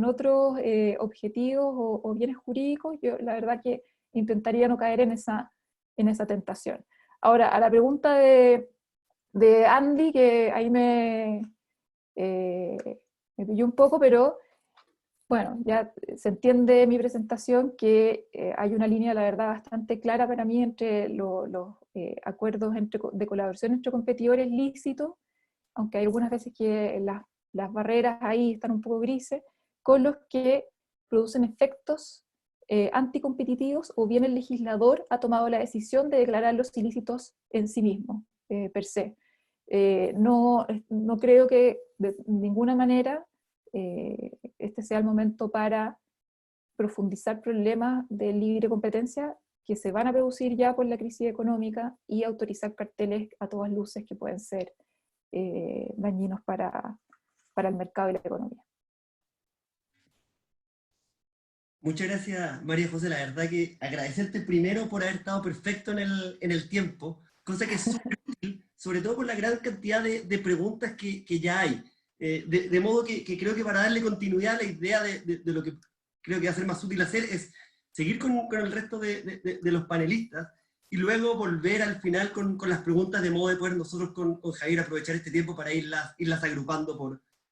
A: otros objetivos o bienes jurídicos, yo la verdad que intentaría no caer en esa tentación. Ahora, a la pregunta de Andy, que ahí me pilló un poco, pero bueno, ya se entiende mi presentación que hay una línea, la verdad, bastante clara para mí entre los acuerdos de colaboración entre competidores lícitos, aunque hay algunas veces que las barreras ahí están un poco grises, con los que producen efectos anticompetitivos, o bien el legislador ha tomado la decisión de declararlos ilícitos en sí mismo, per se. No creo que de ninguna manera este sea el momento para profundizar problemas de libre competencia que se van a producir ya por la crisis económica, y autorizar carteles a todas luces que pueden ser dañinos para el mercado y la economía.
D: Muchas gracias, María José. La verdad que agradecerte primero por haber estado perfecto en el tiempo, cosa que es súper útil, sobre todo por la gran cantidad de preguntas que ya hay. De modo que creo que para darle continuidad a la idea de lo que creo que va a ser más útil hacer es seguir con el resto de los panelistas, y luego volver al final con las preguntas, de modo de poder nosotros con Javier aprovechar este tiempo para irlas agrupando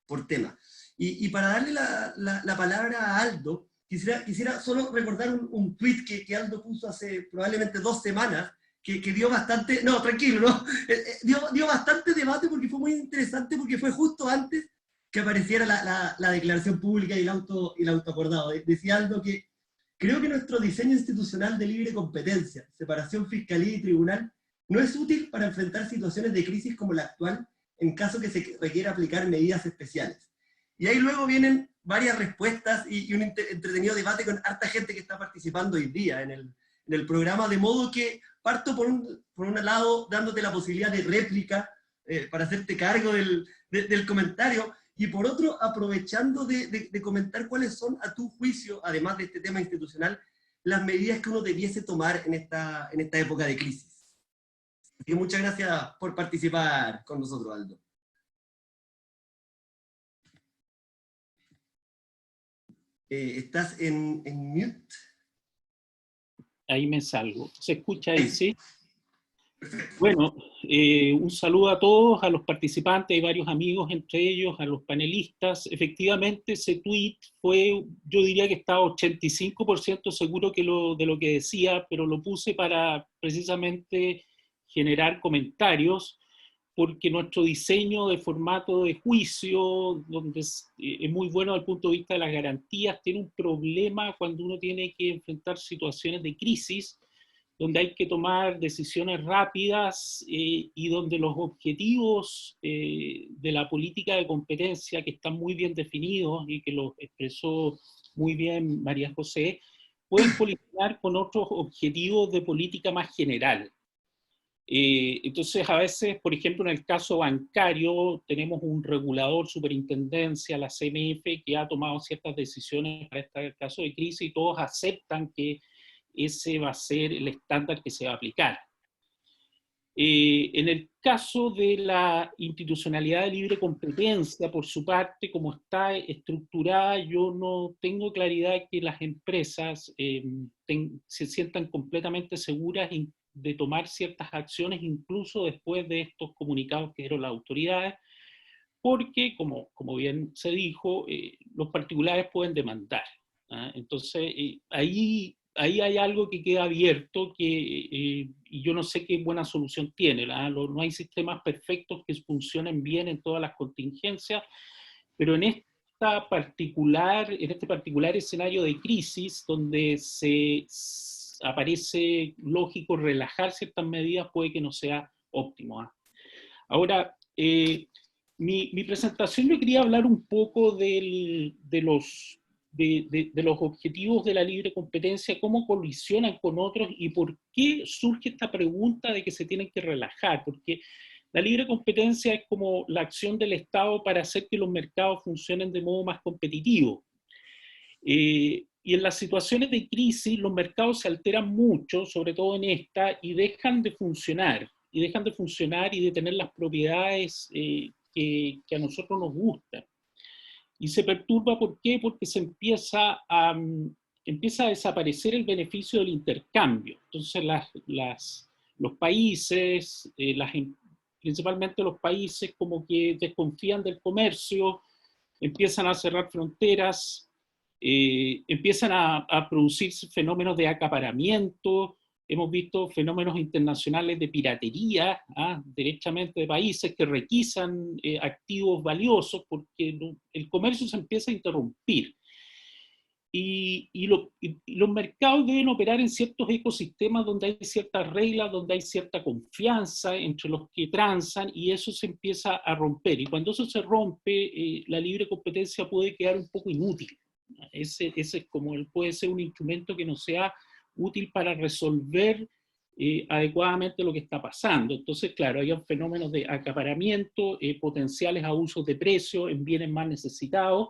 D: por tema. Y para darle la palabra a Aldo, quisiera solo recordar un tweet que Aldo puso hace probablemente 2 semanas, que dio bastante, no, tranquilo, ¿no? Dio bastante debate, porque fue muy interesante, porque fue justo antes que apareciera la declaración pública y el auto acordado. Decía Aldo que creo que nuestro diseño institucional de libre competencia, separación fiscalía y tribunal, no es útil para enfrentar situaciones de crisis como la actual, en caso que se requiera aplicar medidas especiales. Y ahí luego vienen varias respuestas y un entretenido debate con harta gente que está participando hoy día en el programa, de modo que parto por un lado dándote la posibilidad de réplica para hacerte cargo del comentario, y por otro aprovechando de comentar cuáles son, a tu juicio, además de este tema institucional, las medidas que uno debiese tomar en esta época de crisis. Así que muchas gracias por participar con nosotros, Aldo. ¿Estás en mute?
E: Ahí me salgo. ¿Se escucha ahí, sí? Bueno, un saludo a todos, a los participantes, hay varios amigos entre ellos, a los panelistas. Efectivamente, ese tweet fue, yo diría que estaba 85% seguro de lo que decía, pero lo puse para precisamente generar comentarios, porque nuestro diseño de formato de juicio, donde es muy bueno desde el punto de vista de las garantías, tiene un problema cuando uno tiene que enfrentar situaciones de crisis, donde hay que tomar decisiones rápidas y donde los objetivos de la política de competencia, que están muy bien definidos y que lo expresó muy bien María José, pueden colisionar con otros objetivos de política más general. Entonces, a veces, por ejemplo, en el caso bancario, tenemos un regulador, superintendencia, la CMF, que ha tomado ciertas decisiones para este caso de crisis y todos aceptan que ese va a ser el estándar que se va a aplicar. En el caso de la institucionalidad de libre competencia, por su parte, como está estructurada, yo no tengo claridad que las empresas se sientan completamente seguras de tomar ciertas acciones, incluso después de estos comunicados que dieron las autoridades, porque, como bien se dijo, los particulares pueden demandar. Entonces, ahí hay algo que queda abierto y yo no sé qué buena solución tiene. No hay sistemas perfectos que funcionen bien en todas las contingencias, pero en este particular escenario de crisis, donde aparece lógico relajar ciertas medidas, puede que no sea óptimo. Ahora, mi presentación, yo quería hablar un poco de los objetivos de la libre competencia, cómo colisionan con otros y por qué surge esta pregunta de que se tienen que relajar, porque la libre competencia es como la acción del Estado para hacer que los mercados funcionen de modo más competitivo. Y en las situaciones de crisis los mercados se alteran mucho, sobre todo en esta, y dejan de funcionar, y de tener las propiedades que a nosotros nos gustan. Y se perturba, ¿por qué? Porque se empieza a desaparecer el beneficio del intercambio. Entonces los países, principalmente los países, como que desconfían del comercio, empiezan a cerrar fronteras, empiezan a producirse fenómenos de acaparamiento. Hemos visto fenómenos internacionales de piratería, derechamente de países que requisan activos valiosos porque el comercio se empieza a interrumpir. Y los mercados deben operar en ciertos ecosistemas donde hay ciertas reglas, donde hay cierta confianza entre los que transan, y eso se empieza a romper. Y cuando eso se rompe, la libre competencia puede quedar un poco inútil. Ese es como puede ser un instrumento que no sea útil para resolver adecuadamente lo que está pasando. Entonces, claro, hay fenómenos de acaparamiento, potenciales abusos de precio en bienes más necesitados.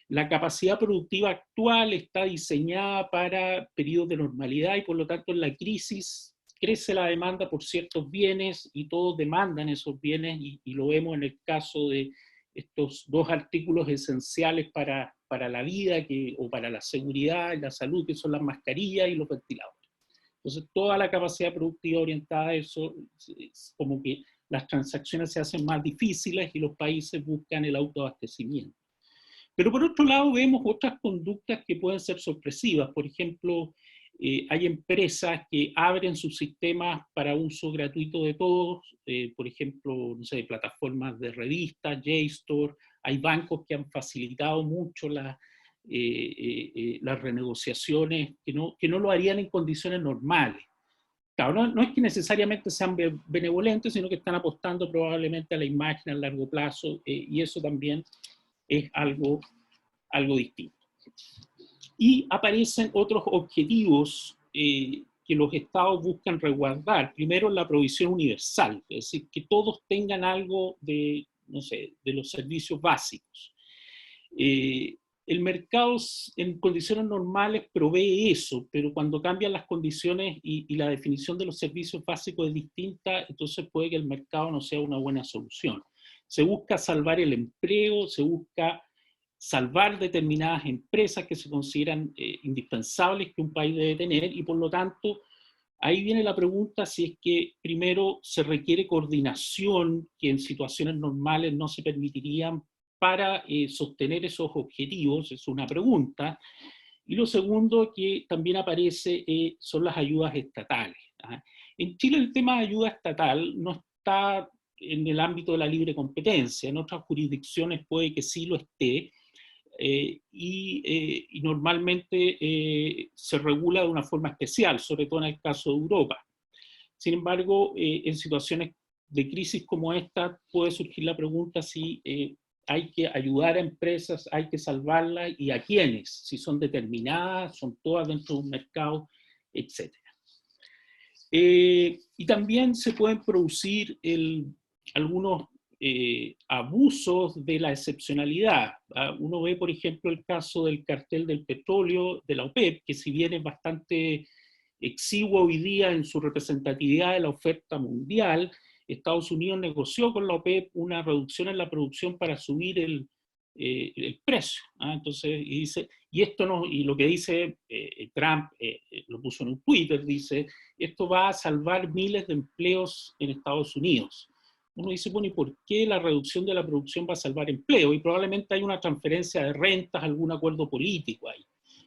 E: La capacidad productiva actual está diseñada para periodos de normalidad y por lo tanto en la crisis crece la demanda por ciertos bienes y todos demandan esos bienes y lo vemos en el caso de estos dos artículos esenciales para la vida o para la seguridad y la salud, que son las mascarillas y los ventiladores. Entonces, toda la capacidad productiva orientada a eso, es como que las transacciones se hacen más difíciles y los países buscan el autoabastecimiento. Pero por otro lado, vemos otras conductas que pueden ser sorpresivas. Por ejemplo, hay empresas que abren sus sistemas para uso gratuito de todos, por ejemplo, no sé, plataformas de revistas, JSTOR. Hay bancos que han facilitado mucho las renegociaciones que no lo harían en condiciones normales. claro, no es que necesariamente sean benevolentes, sino que están apostando probablemente a la imagen a largo plazo, y eso también es algo distinto. Y aparecen otros objetivos que los estados buscan resguardar. Primero, la provisión universal, es decir, que todos tengan algo de, no sé, de los servicios básicos. El mercado en condiciones normales provee eso, pero cuando cambian las condiciones y la definición de los servicios básicos es distinta, entonces puede que el mercado no sea una buena solución. Se busca salvar el empleo, se busca salvar determinadas empresas que se consideran indispensables que un país debe tener, y por lo tanto, ahí viene la pregunta si es que primero se requiere coordinación que en situaciones normales no se permitirían para sostener esos objetivos, es una pregunta. Y lo segundo que también aparece son las ayudas estatales. ¿Ah? En Chile el tema de ayuda estatal no está en el ámbito de la libre competencia, en otras jurisdicciones puede que sí lo esté, y normalmente se regula de una forma especial, sobre todo en el caso de Europa. Sin embargo, en situaciones de crisis como esta puede surgir la pregunta si hay que ayudar a empresas, hay que salvarlas, y a quiénes, si son determinadas, son todas dentro de un mercado, etc. Y también se pueden producir algunos abusos de la excepcionalidad. Uno ve, por ejemplo, el caso del cartel del petróleo de la OPEP, que si bien es bastante exiguo hoy día en su representatividad de la oferta mundial, Estados Unidos negoció con la OPEP una reducción en la producción para subir el precio. Entonces, y lo que dice Trump, lo puso en un Twitter, dice, esto va a salvar miles de empleos en Estados Unidos. Uno dice, bueno, ¿y por qué la reducción de la producción va a salvar empleo? Y probablemente hay una transferencia de rentas, algún acuerdo político ahí.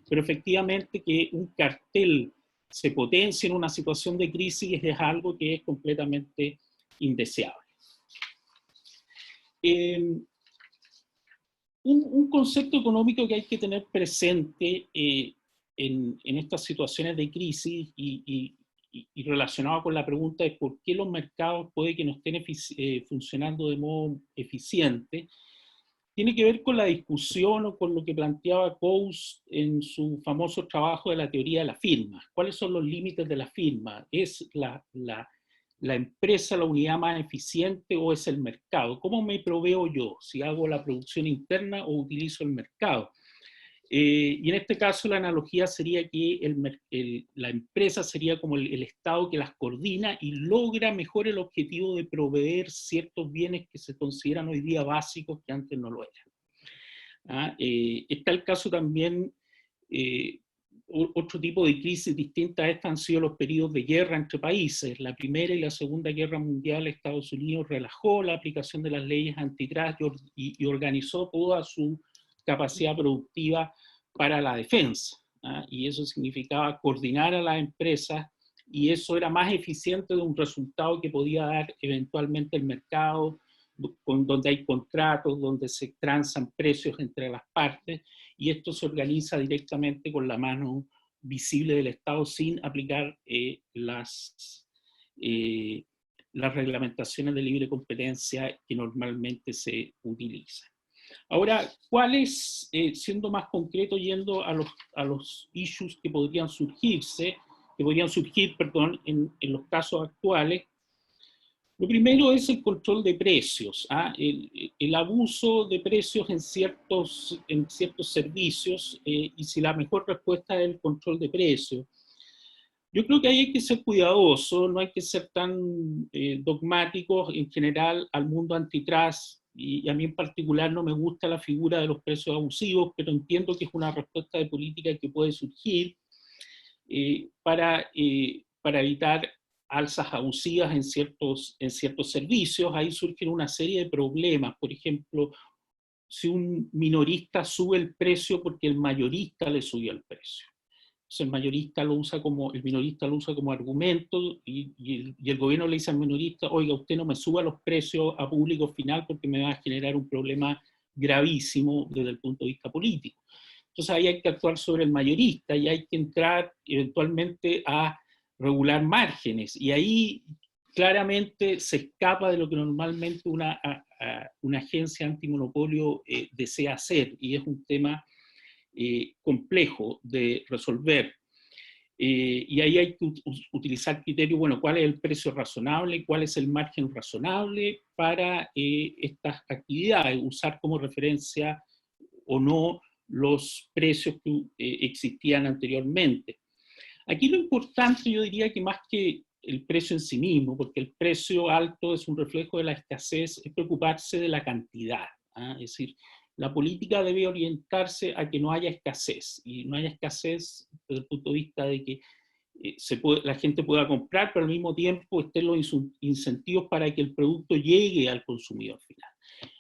E: Pero efectivamente que un cartel se potencie en una situación de crisis es algo que es completamente indeseable. Un concepto económico que hay que tener presente en estas situaciones de crisis y relacionado con la pregunta de por qué los mercados puede que no estén funcionando de modo eficiente, tiene que ver con la discusión o con lo que planteaba Coase en su famoso trabajo de la teoría de la firma. ¿Cuáles son los límites de la firma? ¿Es la empresa la unidad más eficiente o es el mercado? ¿Cómo me proveo yo? ¿Si hago la producción interna o utilizo el mercado? Y en este caso la analogía sería que la empresa sería como el Estado que las coordina y logra mejor el objetivo de proveer ciertos bienes que se consideran hoy día básicos que antes no lo eran. Está el caso también, otro tipo de crisis distinta a esta han sido los periodos de guerra entre países. La Primera y la Segunda Guerra Mundial, Estados Unidos relajó la aplicación de las leyes antitrust y organizó toda su capacidad productiva para la defensa, y eso significaba coordinar a las empresas, y eso era más eficiente de un resultado que podía dar eventualmente el mercado, donde hay contratos, donde se transan precios entre las partes, y esto se organiza directamente con la mano visible del Estado sin aplicar las reglamentaciones de libre competencia que normalmente se utilizan. Ahora, ¿cuáles, siendo más concreto, yendo a los issues que podrían surgir, en los casos actuales? Lo primero es el control de precios, el abuso de precios en ciertos servicios, y si la mejor respuesta es el control de precios. Yo creo que ahí hay que ser cuidadoso, no hay que ser tan dogmáticos en general al mundo antitrust, y a mí en particular no me gusta la figura de los precios abusivos, pero entiendo que es una respuesta de política que puede surgir para evitar alzas abusivas en ciertos servicios. Ahí surgen una serie de problemas. Por ejemplo, si un minorista sube el precio porque el mayorista le subió el precio. Entonces el minorista lo usa como argumento, y el gobierno le dice al minorista, oiga, usted no me suba los precios a público final porque me va a generar un problema gravísimo desde el punto de vista político. Entonces ahí hay que actuar sobre el mayorista y hay que entrar eventualmente a regular márgenes, y ahí claramente se escapa de lo que normalmente una agencia antimonopolio desea hacer, y es un tema complejo de resolver. Y ahí hay que utilizar criterios, bueno, ¿cuál es el precio razonable? ¿Cuál es el margen razonable para estas actividades? Usar como referencia o no los precios que existían anteriormente. Aquí lo importante, yo diría que más que el precio en sí mismo, porque el precio alto es un reflejo de la escasez, es preocuparse de la cantidad. Es decir, la política debe orientarse a que no haya escasez, y no haya escasez desde el punto de vista de que la gente pueda comprar, pero al mismo tiempo estén los incentivos para que el producto llegue al consumidor final.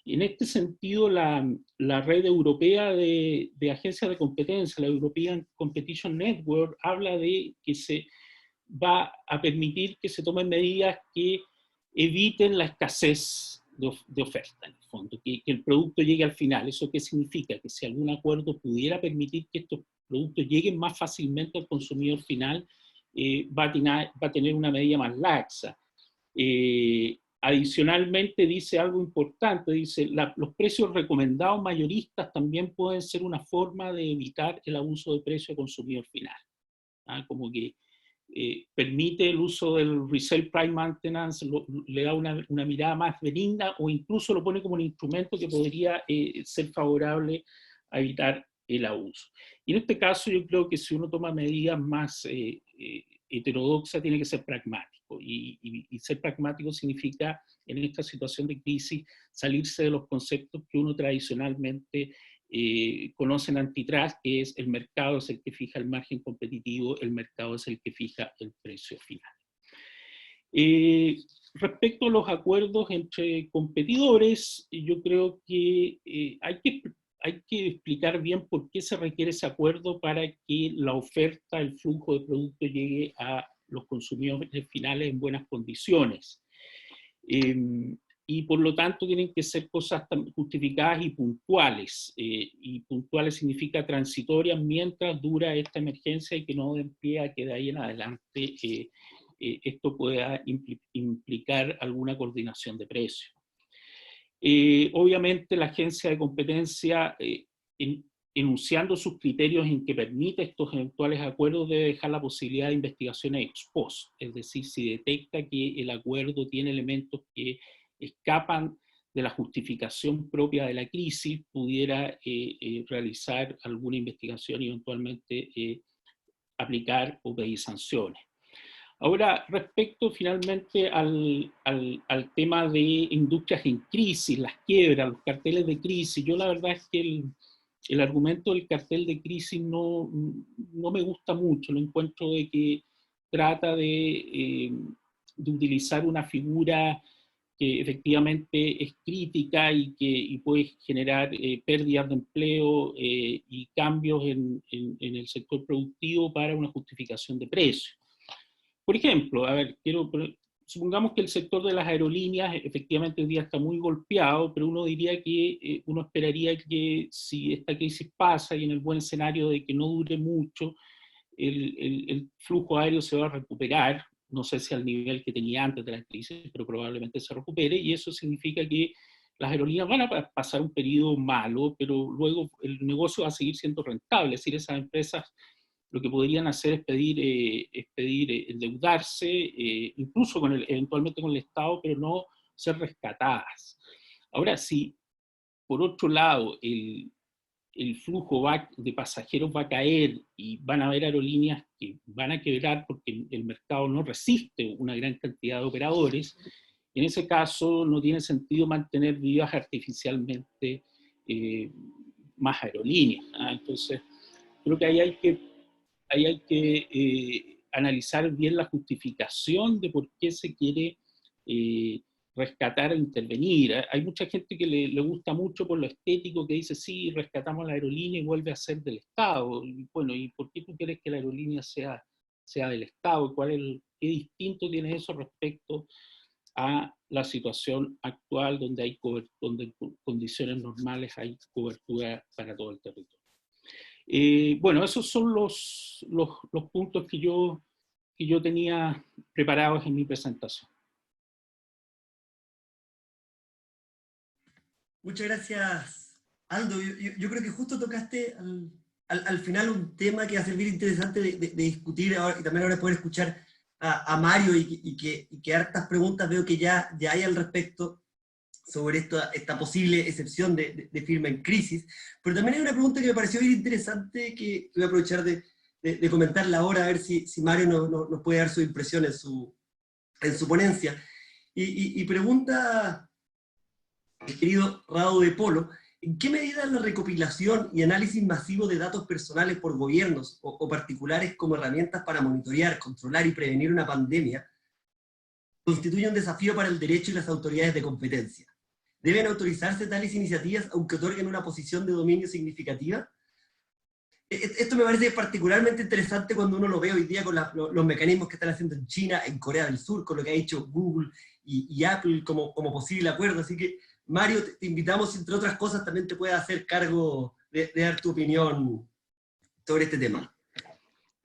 E: Y en este sentido, la red europea de agencias de competencia, la European Competition Network, habla de que se va a permitir que se tomen medidas que eviten la escasez de oferta, en el fondo, que el producto llegue al final. ¿Eso qué significa? Que si algún acuerdo pudiera permitir que estos productos lleguen más fácilmente al consumidor final, va a tener una medida más laxa. Adicionalmente dice algo importante, dice, los precios recomendados mayoristas también pueden ser una forma de evitar el abuso de precio al consumidor final. Como que permite el uso del resale price maintenance, le da una mirada más benigna, o incluso lo pone como un instrumento que podría ser favorable a evitar el abuso. Y en este caso yo creo que si uno toma medidas más heterodoxas, tiene que ser pragmático, y ser pragmático significa, en esta situación de crisis, salirse de los conceptos que uno tradicionalmente conoce en antitrust, que es el mercado es el que fija el margen competitivo, el mercado es el que fija el precio final. Respecto a los acuerdos entre competidores, yo creo que hay que explicar bien por qué se requiere ese acuerdo para que la oferta, el flujo de productos llegue a los consumidores finales en buenas condiciones. Y por lo tanto tienen que ser cosas justificadas y puntuales. Y puntuales significa transitorias mientras dura esta emergencia, y que no den pie a que de ahí en adelante esto pueda implicar alguna coordinación de precios. Obviamente la agencia de competencia, enunciando sus criterios en que permite estos eventuales acuerdos, debe dejar la posibilidad de investigaciones ex post, es decir, si detecta que el acuerdo tiene elementos que escapan de la justificación propia de la crisis, pudiera realizar alguna investigación y eventualmente aplicar o pedir sanciones. Ahora, respecto finalmente al tema de industrias en crisis, las quiebras, los carteles de crisis, yo la verdad es que el argumento del cartel de crisis no me gusta mucho. Lo encuentro de que trata de utilizar una figura que efectivamente es crítica y puede generar pérdidas de empleo y cambios en el sector productivo para una justificación de precios. Por ejemplo, a ver, supongamos que el sector de las aerolíneas efectivamente hoy día está muy golpeado, pero uno diría que uno esperaría que si esta crisis pasa, y en el buen escenario de que no dure mucho, el flujo aéreo se va a recuperar, no sé si al nivel que tenía antes de la crisis, pero probablemente se recupere, y eso significa que las aerolíneas van a pasar un periodo malo, pero luego el negocio va a seguir siendo rentable. Es decir, esas empresas lo que podrían hacer es pedir endeudarse, incluso eventualmente con el Estado, pero no ser rescatadas. Ahora, si por otro lado el flujo de pasajeros va a caer y van a haber aerolíneas que van a quebrar porque el mercado no resiste una gran cantidad de operadores, en ese caso no tiene sentido mantener vivas artificialmente más aerolíneas. Entonces, creo que ahí hay que analizar bien la justificación de por qué se quiere rescatar e intervenir. Hay mucha gente que le gusta mucho por lo estético, que dice, sí, rescatamos la aerolínea y vuelve a ser del Estado. Y bueno, ¿y por qué tú quieres que la aerolínea sea del Estado? ¿Qué distinto tiene eso respecto a la situación actual donde donde en condiciones normales hay cobertura para todo el territorio? Bueno, esos son los puntos que yo que yo tenía preparados en mi presentación.
D: Muchas gracias, Aldo. Yo creo que justo tocaste al final un tema que va a ser bien interesante de discutir ahora, y también ahora poder escuchar a Mario y que hartas preguntas veo que ya hay al respecto sobre esta posible excepción de firma en crisis. Pero también hay una pregunta que me pareció bien interesante que voy a aprovechar de comentarla ahora, a ver si Mario nos puede dar su impresión en su ponencia. Y pregunta el querido Rado de Polo, ¿en qué medida la recopilación y análisis masivo de datos personales por gobiernos o particulares como herramientas para monitorear, controlar y prevenir una pandemia constituye un desafío para el derecho y las autoridades de competencia? ¿Deben autorizarse tales iniciativas aunque otorguen una posición de dominio significativa? Esto me parece particularmente interesante cuando uno lo ve hoy día con los mecanismos que están haciendo en China, en Corea del Sur, con lo que ha hecho Google y Apple como posible acuerdo. Así que, Mario, te invitamos, entre otras cosas, también te puedas hacer cargo de dar tu opinión sobre este tema.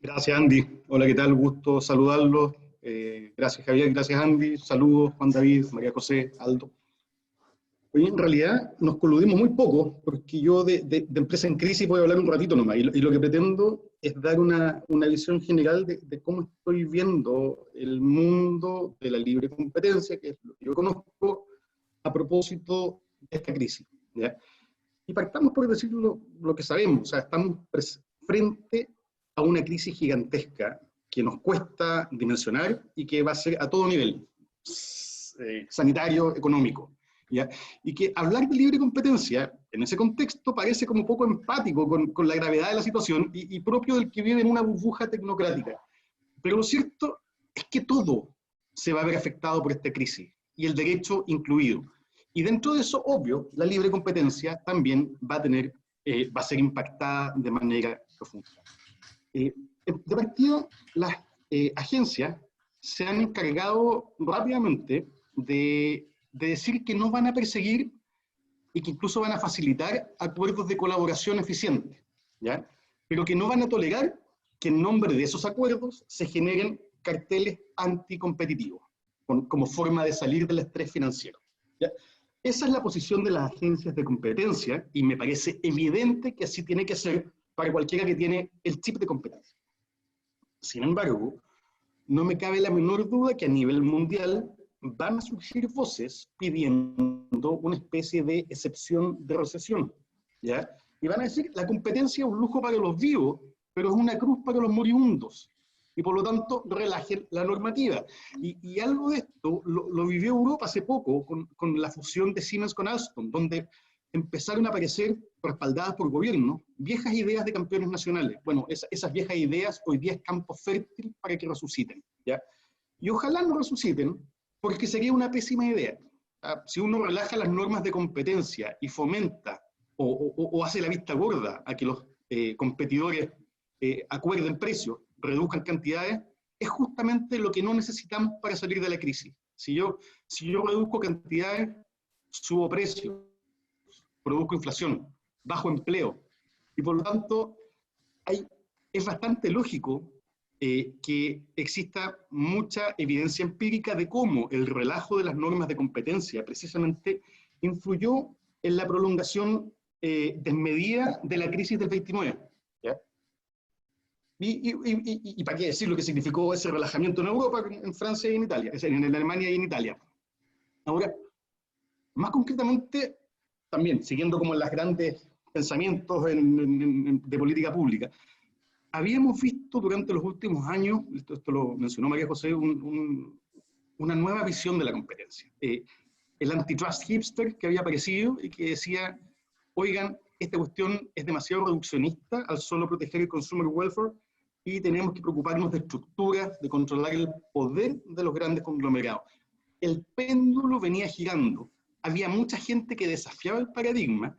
F: Gracias, Andy. Hola, ¿qué tal? Gusto saludarlos. Gracias, Javier. Gracias, Andy. Saludos, Juan David, María José, Aldo. Hoy en realidad nos coludimos muy poco, porque yo de empresa en crisis voy a hablar un ratito nomás, y lo que pretendo es dar una visión general de cómo estoy viendo el mundo de la libre competencia, que es lo que yo conozco, a propósito de esta crisis, ¿ya? Y partamos por decir lo que sabemos. O sea, estamos frente a una crisis gigantesca que nos cuesta dimensionar y que va a ser a todo nivel, sanitario, económico, ¿ya? Y que hablar de libre competencia en ese contexto parece como poco empático con la gravedad de la situación y propio del que vive en una burbuja tecnocrática. Pero lo cierto es que todo se va a ver afectado por esta crisis, y el derecho incluido. Y dentro de eso, obvio, la libre competencia también va a ser impactada de manera profunda. De partida, las agencias se han encargado rápidamente de decir que no van a perseguir y que incluso van a facilitar acuerdos de colaboración eficientes, ¿ya? Pero que no van a tolerar que en nombre de esos acuerdos se generen carteles anticompetitivos, como forma de salir del estrés financiero, ¿ya? Esa es la posición de las agencias de competencia, y me parece evidente que así tiene que ser para cualquiera que tiene el chip de competencia. Sin embargo, no me cabe la menor duda que a nivel mundial van a surgir voces pidiendo una especie de excepción de recesión, ¿ya? Y van a decir, la competencia es un lujo para los vivos, pero es una cruz para los moribundos, y por lo tanto relajen la normativa. Y algo de esto lo vivió Europa hace poco con la fusión de Siemens con Alstom, donde empezaron a aparecer, respaldadas por gobierno, viejas ideas de campeones nacionales. Bueno, esas viejas ideas hoy día es campo fértil para que resuciten, ¿ya? Y ojalá no resuciten, porque sería una pésima idea. Si uno relaja las normas de competencia y fomenta o hace la vista gorda a que los competidores acuerden precios, reduzcan cantidades, es justamente lo que no necesitamos para salir de la crisis. Si yo reduzco cantidades, subo precios, produzco inflación, bajo empleo, y por lo tanto es bastante lógico que exista mucha evidencia empírica de cómo el relajo de las normas de competencia precisamente influyó en la prolongación desmedida de la crisis del 29, ¿ya? Y para qué decir lo que significó ese relajamiento en Europa, en Francia y en Italia, es decir, en Alemania y en Italia. Ahora, más concretamente, también siguiendo como los grandes pensamientos de política pública, habíamos visto durante los últimos años, esto lo mencionó María José, una nueva visión de la competencia. El antitrust hipster que había aparecido y que decía, oigan, esta cuestión es demasiado reduccionista al solo proteger el consumer welfare, y tenemos que preocuparnos de estructuras, de controlar el poder de los grandes conglomerados. El péndulo venía girando. Había mucha gente que desafiaba el paradigma,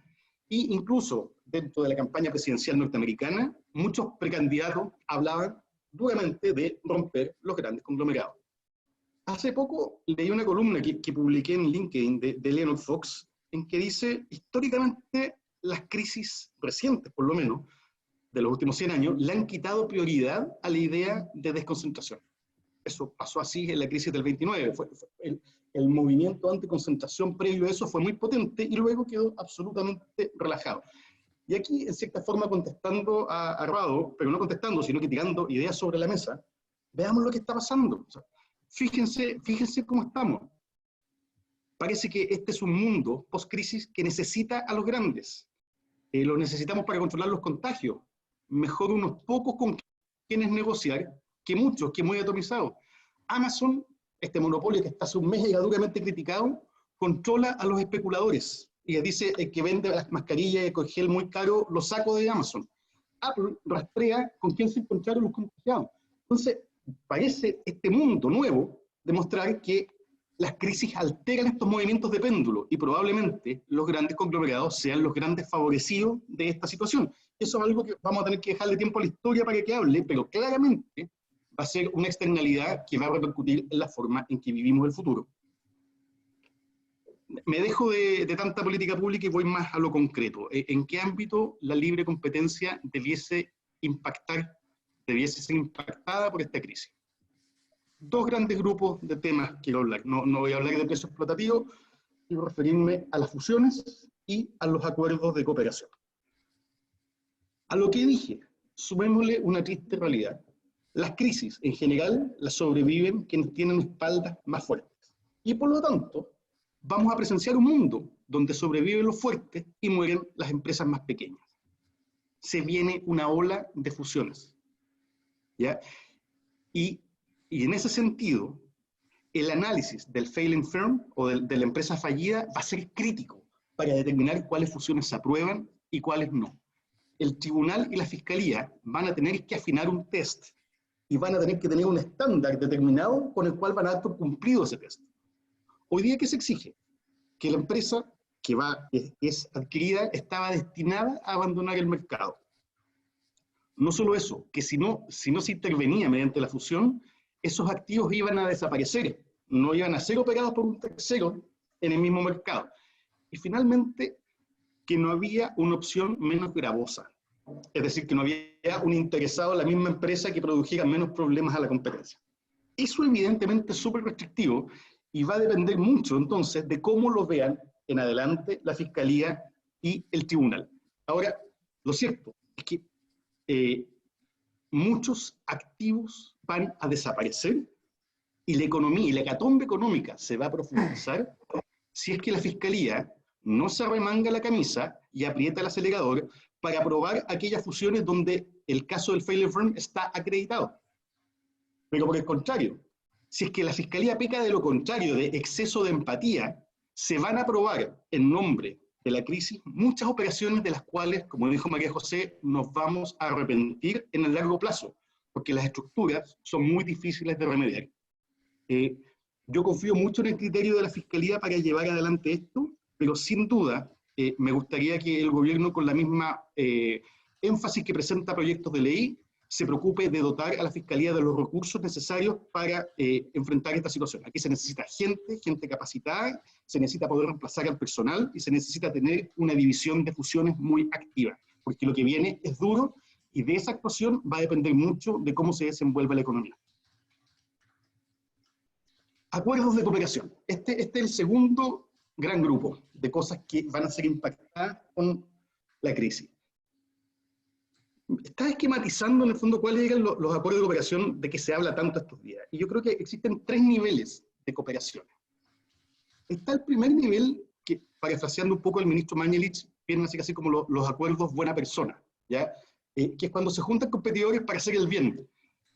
F: e incluso dentro de la campaña presidencial norteamericana, muchos precandidatos hablaban duramente de romper los grandes conglomerados. Hace poco leí una columna que publiqué en LinkedIn de Leonard Fox, en que dice, históricamente las crisis recientes, por lo menos, de los últimos 100 años, le han quitado prioridad a la idea de desconcentración. Eso pasó así en la crisis del 29. El movimiento anticoncentración previo a eso fue muy potente y luego quedó absolutamente relajado. Y aquí, en cierta forma, contestando a Rado, pero no contestando, sino que tirando ideas sobre la mesa, veamos lo que está pasando. O sea, fíjense cómo estamos. Parece que este es un mundo post-crisis que necesita a los grandes. Los necesitamos para controlar los contagios. Mejor unos pocos con quienes negociar que muchos, que muy atomizados. Amazon, este monopolio que está hace un mes y duramente criticado, controla a los especuladores. Y les dice, el que vende las mascarillas y el gel muy caro, lo saco de Amazon. Apple rastrea con quién se encontraron los contagiados. Entonces, parece este mundo nuevo demostrar que las crisis alteran estos movimientos de péndulo y probablemente los grandes conglomerados sean los grandes favorecidos de esta situación. Eso es algo que vamos a tener que dejarle tiempo a la historia para que hable, pero claramente va a ser una externalidad que va a repercutir en la forma en que vivimos el futuro. Me dejo de tanta política pública y voy más a lo concreto. ¿En qué ámbito la libre competencia debiese ser impactada por esta crisis? Dos grandes grupos de temas quiero hablar. No voy a hablar de precios explotativos, quiero referirme a las fusiones y a los acuerdos de cooperación. A lo que dije, sumémosle una triste realidad. Las crisis, en general, las sobreviven quienes tienen espaldas más fuertes. Y por lo tanto, vamos a presenciar un mundo donde sobreviven los fuertes y mueren las empresas más pequeñas. Se viene una ola de fusiones, ¿ya? Y en ese sentido, el análisis del failing firm o de la empresa fallida va a ser crítico para determinar cuáles fusiones se aprueban y cuáles no. El tribunal y la fiscalía van a tener que afinar un test y van a tener que tener un estándar determinado con el cual van a dar por cumplido ese test. Hoy día, ¿qué se exige? Que la empresa que es adquirida estaba destinada a abandonar el mercado. No solo eso, que si no se intervenía mediante la fusión, esos activos iban a desaparecer, no iban a ser operados por un tercero en el mismo mercado. Y finalmente, que no había una opción menos gravosa. Es decir, que no había un interesado en la misma empresa que produjera menos problemas a la competencia. Eso evidentemente es súper restrictivo y va a depender mucho entonces de cómo lo vean en adelante la Fiscalía y el Tribunal. Ahora, lo cierto es que muchos activos van a desaparecer y la economía y la hecatombe económica se va a profundizar si es que la Fiscalía no se remanga la camisa y aprieta el acelerador para aprobar aquellas fusiones donde el caso del failure firm está acreditado. Pero por el contrario, si es que la Fiscalía peca de lo contrario, de exceso de empatía, se van a aprobar en nombre de la crisis muchas operaciones de las cuales, como dijo María José, nos vamos a arrepentir en el largo plazo, porque las estructuras son muy difíciles de remediar. Yo confío mucho en el criterio de la Fiscalía para llevar adelante esto, pero sin duda me gustaría que el gobierno, con la misma énfasis que presenta proyectos de ley, se preocupe de dotar a la Fiscalía de los recursos necesarios para enfrentar esta situación. Aquí se necesita gente capacitada, se necesita poder reemplazar al personal y se necesita tener una división de fusiones muy activa, porque lo que viene es duro y de esa actuación va a depender mucho de cómo se desenvuelve la economía. Acuerdos de cooperación. Este es el segundo gran grupo de cosas que van a ser impactadas con la crisis. Está esquematizando en el fondo cuáles eran los acuerdos de cooperación de que se habla tanto estos días. Y yo creo que existen tres niveles de cooperación. Está el primer nivel, que parafraseando un poco el ministro Mañalich, vienen así como los acuerdos buena persona, ¿ya? Que es cuando se juntan competidores para hacer el bien.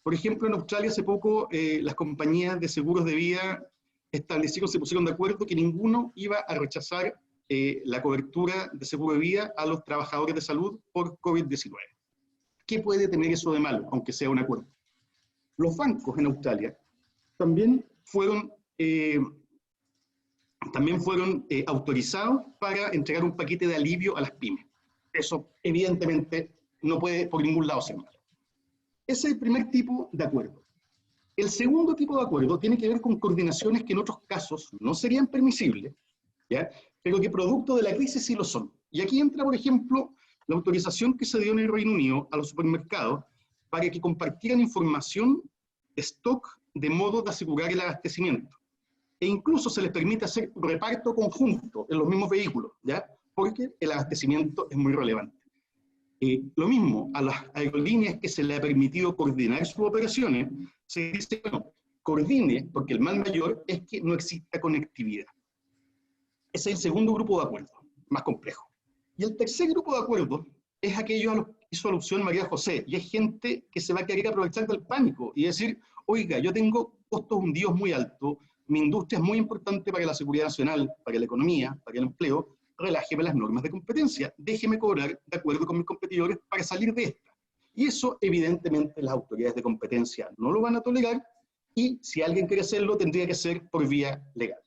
F: Por ejemplo, en Australia hace poco las compañías de seguros de vida se pusieron de acuerdo que ninguno iba a rechazar la cobertura de seguro de vida a los trabajadores de salud por COVID-19. ¿Qué puede tener eso de malo, aunque sea un acuerdo? Los bancos en Australia también fueron autorizados para entregar un paquete de alivio a las pymes. Eso, evidentemente, no puede por ningún lado ser malo. Ese es el primer tipo de acuerdo. El segundo tipo de acuerdo tiene que ver con coordinaciones que en otros casos no serían permisibles, ¿ya? Pero que producto de la crisis sí lo son. Y aquí entra, por ejemplo, la autorización que se dio en el Reino Unido a los supermercados para que compartieran información de stock de modos de asegurar el abastecimiento. E incluso se les permite hacer reparto conjunto en los mismos vehículos, ¿ya? Porque el abastecimiento es muy relevante. Lo mismo, a las aerolíneas que se les ha permitido coordinar sus operaciones, se dice, bueno, coordine, porque el mal mayor es que no exista conectividad. Ese es el segundo grupo de acuerdos, más complejo. Y el tercer grupo de acuerdos es aquello a lo que hizo alusión María José, y es gente que se va a querer aprovechar del pánico y decir, oiga, yo tengo costos hundidos muy altos, mi industria es muy importante para la seguridad nacional, para la economía, para el empleo, relájeme las normas de competencia, déjeme cobrar de acuerdo con mis competidores para salir de esta. Y eso, evidentemente, las autoridades de competencia no lo van a tolerar, y si alguien quiere hacerlo, tendría que ser por vía legal.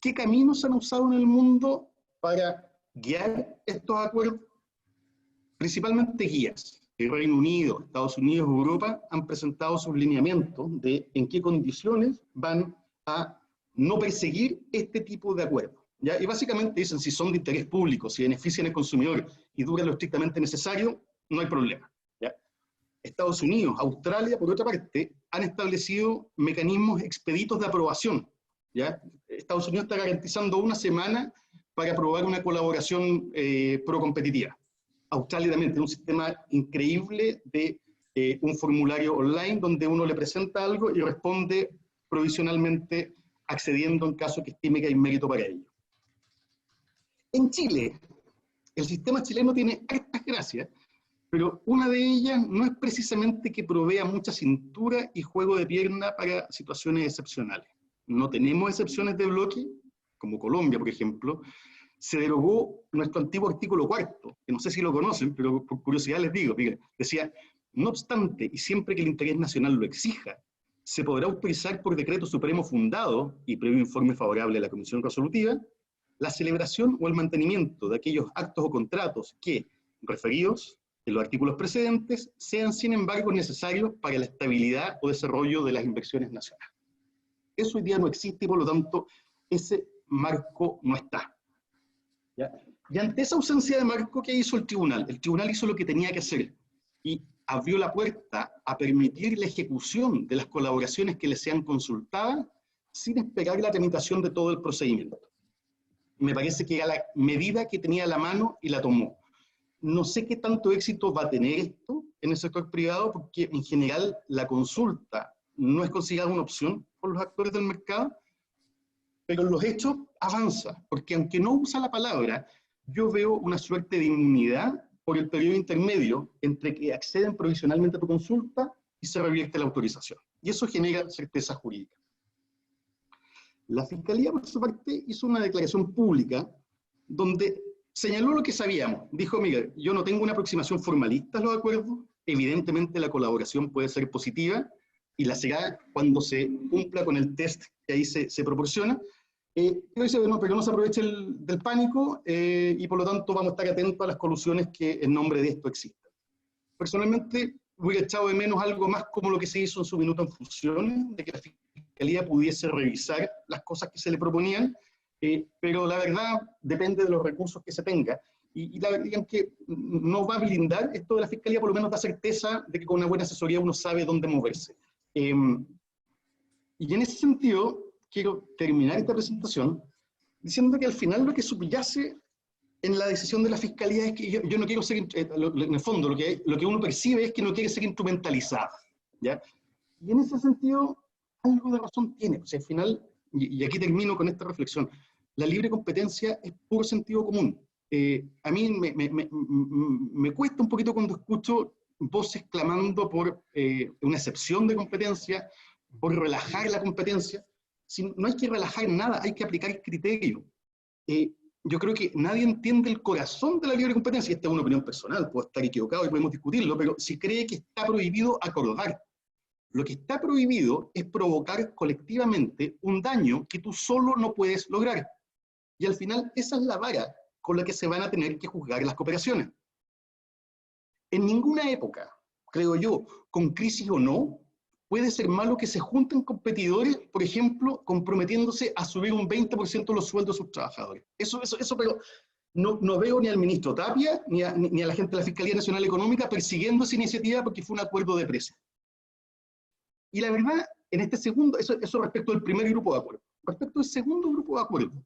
F: ¿Qué caminos se han usado en el mundo para guiar estos acuerdos? Principalmente guías. El Reino Unido, Estados Unidos, Europa han presentado sus lineamientos de en qué condiciones van a no perseguir este tipo de acuerdos, ¿ya? Y básicamente dicen si son de interés público, si benefician al consumidor y duran lo estrictamente necesario, no hay problema, ¿ya? Estados Unidos, Australia, por otra parte, han establecido mecanismos expeditos de aprobación, ¿ya? Estados Unidos está garantizando una semana para aprobar una colaboración procompetitiva. Australia también tiene un sistema increíble de un formulario online donde uno le presenta algo y responde provisionalmente accediendo en caso que estime que hay mérito para ello. En Chile, el sistema chileno tiene hartas gracias, pero una de ellas no es precisamente que provea mucha cintura y juego de pierna para situaciones excepcionales. No tenemos excepciones de bloque, como Colombia, por ejemplo. Se derogó nuestro antiguo artículo 4, que no sé si lo conocen, pero por curiosidad les digo, decía, no obstante, y siempre que el interés nacional lo exija, se podrá autorizar por decreto supremo fundado, y previo informe favorable de la Comisión Resolutiva, la celebración o el mantenimiento de aquellos actos o contratos que, referidos en los artículos precedentes, sean sin embargo necesarios para la estabilidad o desarrollo de las inversiones nacionales. Eso hoy día no existe y por lo tanto ese marco no está. ¿Ya? Y ante esa ausencia de marco, ¿qué hizo el tribunal? El tribunal hizo lo que tenía que hacer y abrió la puerta a permitir la ejecución de las colaboraciones que le sean consultadas sin esperar la tramitación de todo el procedimiento. Me parece que era la medida que tenía a la mano y la tomó. No sé qué tanto éxito va a tener esto en el sector privado, porque en general la consulta no es considerada una opción por los actores del mercado, pero en los hechos avanza, porque aunque no usa la palabra, yo veo una suerte de inmunidad por el periodo intermedio entre que acceden provisionalmente a tu consulta y se revierte la autorización. Y eso genera certeza jurídica. La Fiscalía, por su parte, hizo una declaración pública donde señaló lo que sabíamos. Dijo, mira, yo no tengo una aproximación formalista a los acuerdos, evidentemente la colaboración puede ser positiva, y la será cuando se cumpla con el test que ahí se proporciona. Pero dice, bueno, pero no se aproveche del pánico y por lo tanto vamos a estar atentos a las colusiones que en nombre de esto existan. Personalmente hubiera echado de menos algo más como lo que se hizo en su minuto en funciones, de que la Fiscalía pudiese revisar las cosas que se le proponían, pero la verdad depende de los recursos que se tenga. Y la verdad es que no va a blindar esto de la Fiscalía, por lo menos da certeza de que con una buena asesoría uno sabe dónde moverse. Y en ese sentido, quiero terminar esta presentación diciendo que al final lo que subyace en la decisión de la Fiscalía es que yo no quiero ser, en el fondo, lo que uno percibe es que no quiere ser instrumentalizado, ¿ya? Y en ese sentido, algo de razón tiene. O sea, al final, y aquí termino con esta reflexión, la libre competencia es puro sentido común. A mí me cuesta un poquito cuando escucho voces clamando por una excepción de competencia, por relajar la competencia. No hay que relajar nada, hay que aplicar criterio. Yo creo que nadie entiende el corazón de la libre competencia, y esta es una opinión personal, puedo estar equivocado y podemos discutirlo, pero si cree que está prohibido acordar. Lo que está prohibido es provocar colectivamente un daño que tú solo no puedes lograr. Y al final esa es la vara con la que se van a tener que juzgar las cooperaciones. En ninguna época, creo yo, con crisis o no, puede ser malo que se junten competidores, por ejemplo, comprometiéndose a subir un 20% los sueldos de sus trabajadores. Eso pero no veo ni al ministro Tapia, ni a la gente de la Fiscalía Nacional Económica persiguiendo esa iniciativa porque fue un acuerdo de precios. Y la verdad, en este segundo, eso respecto al primer grupo de acuerdo. Respecto al segundo grupo de acuerdo,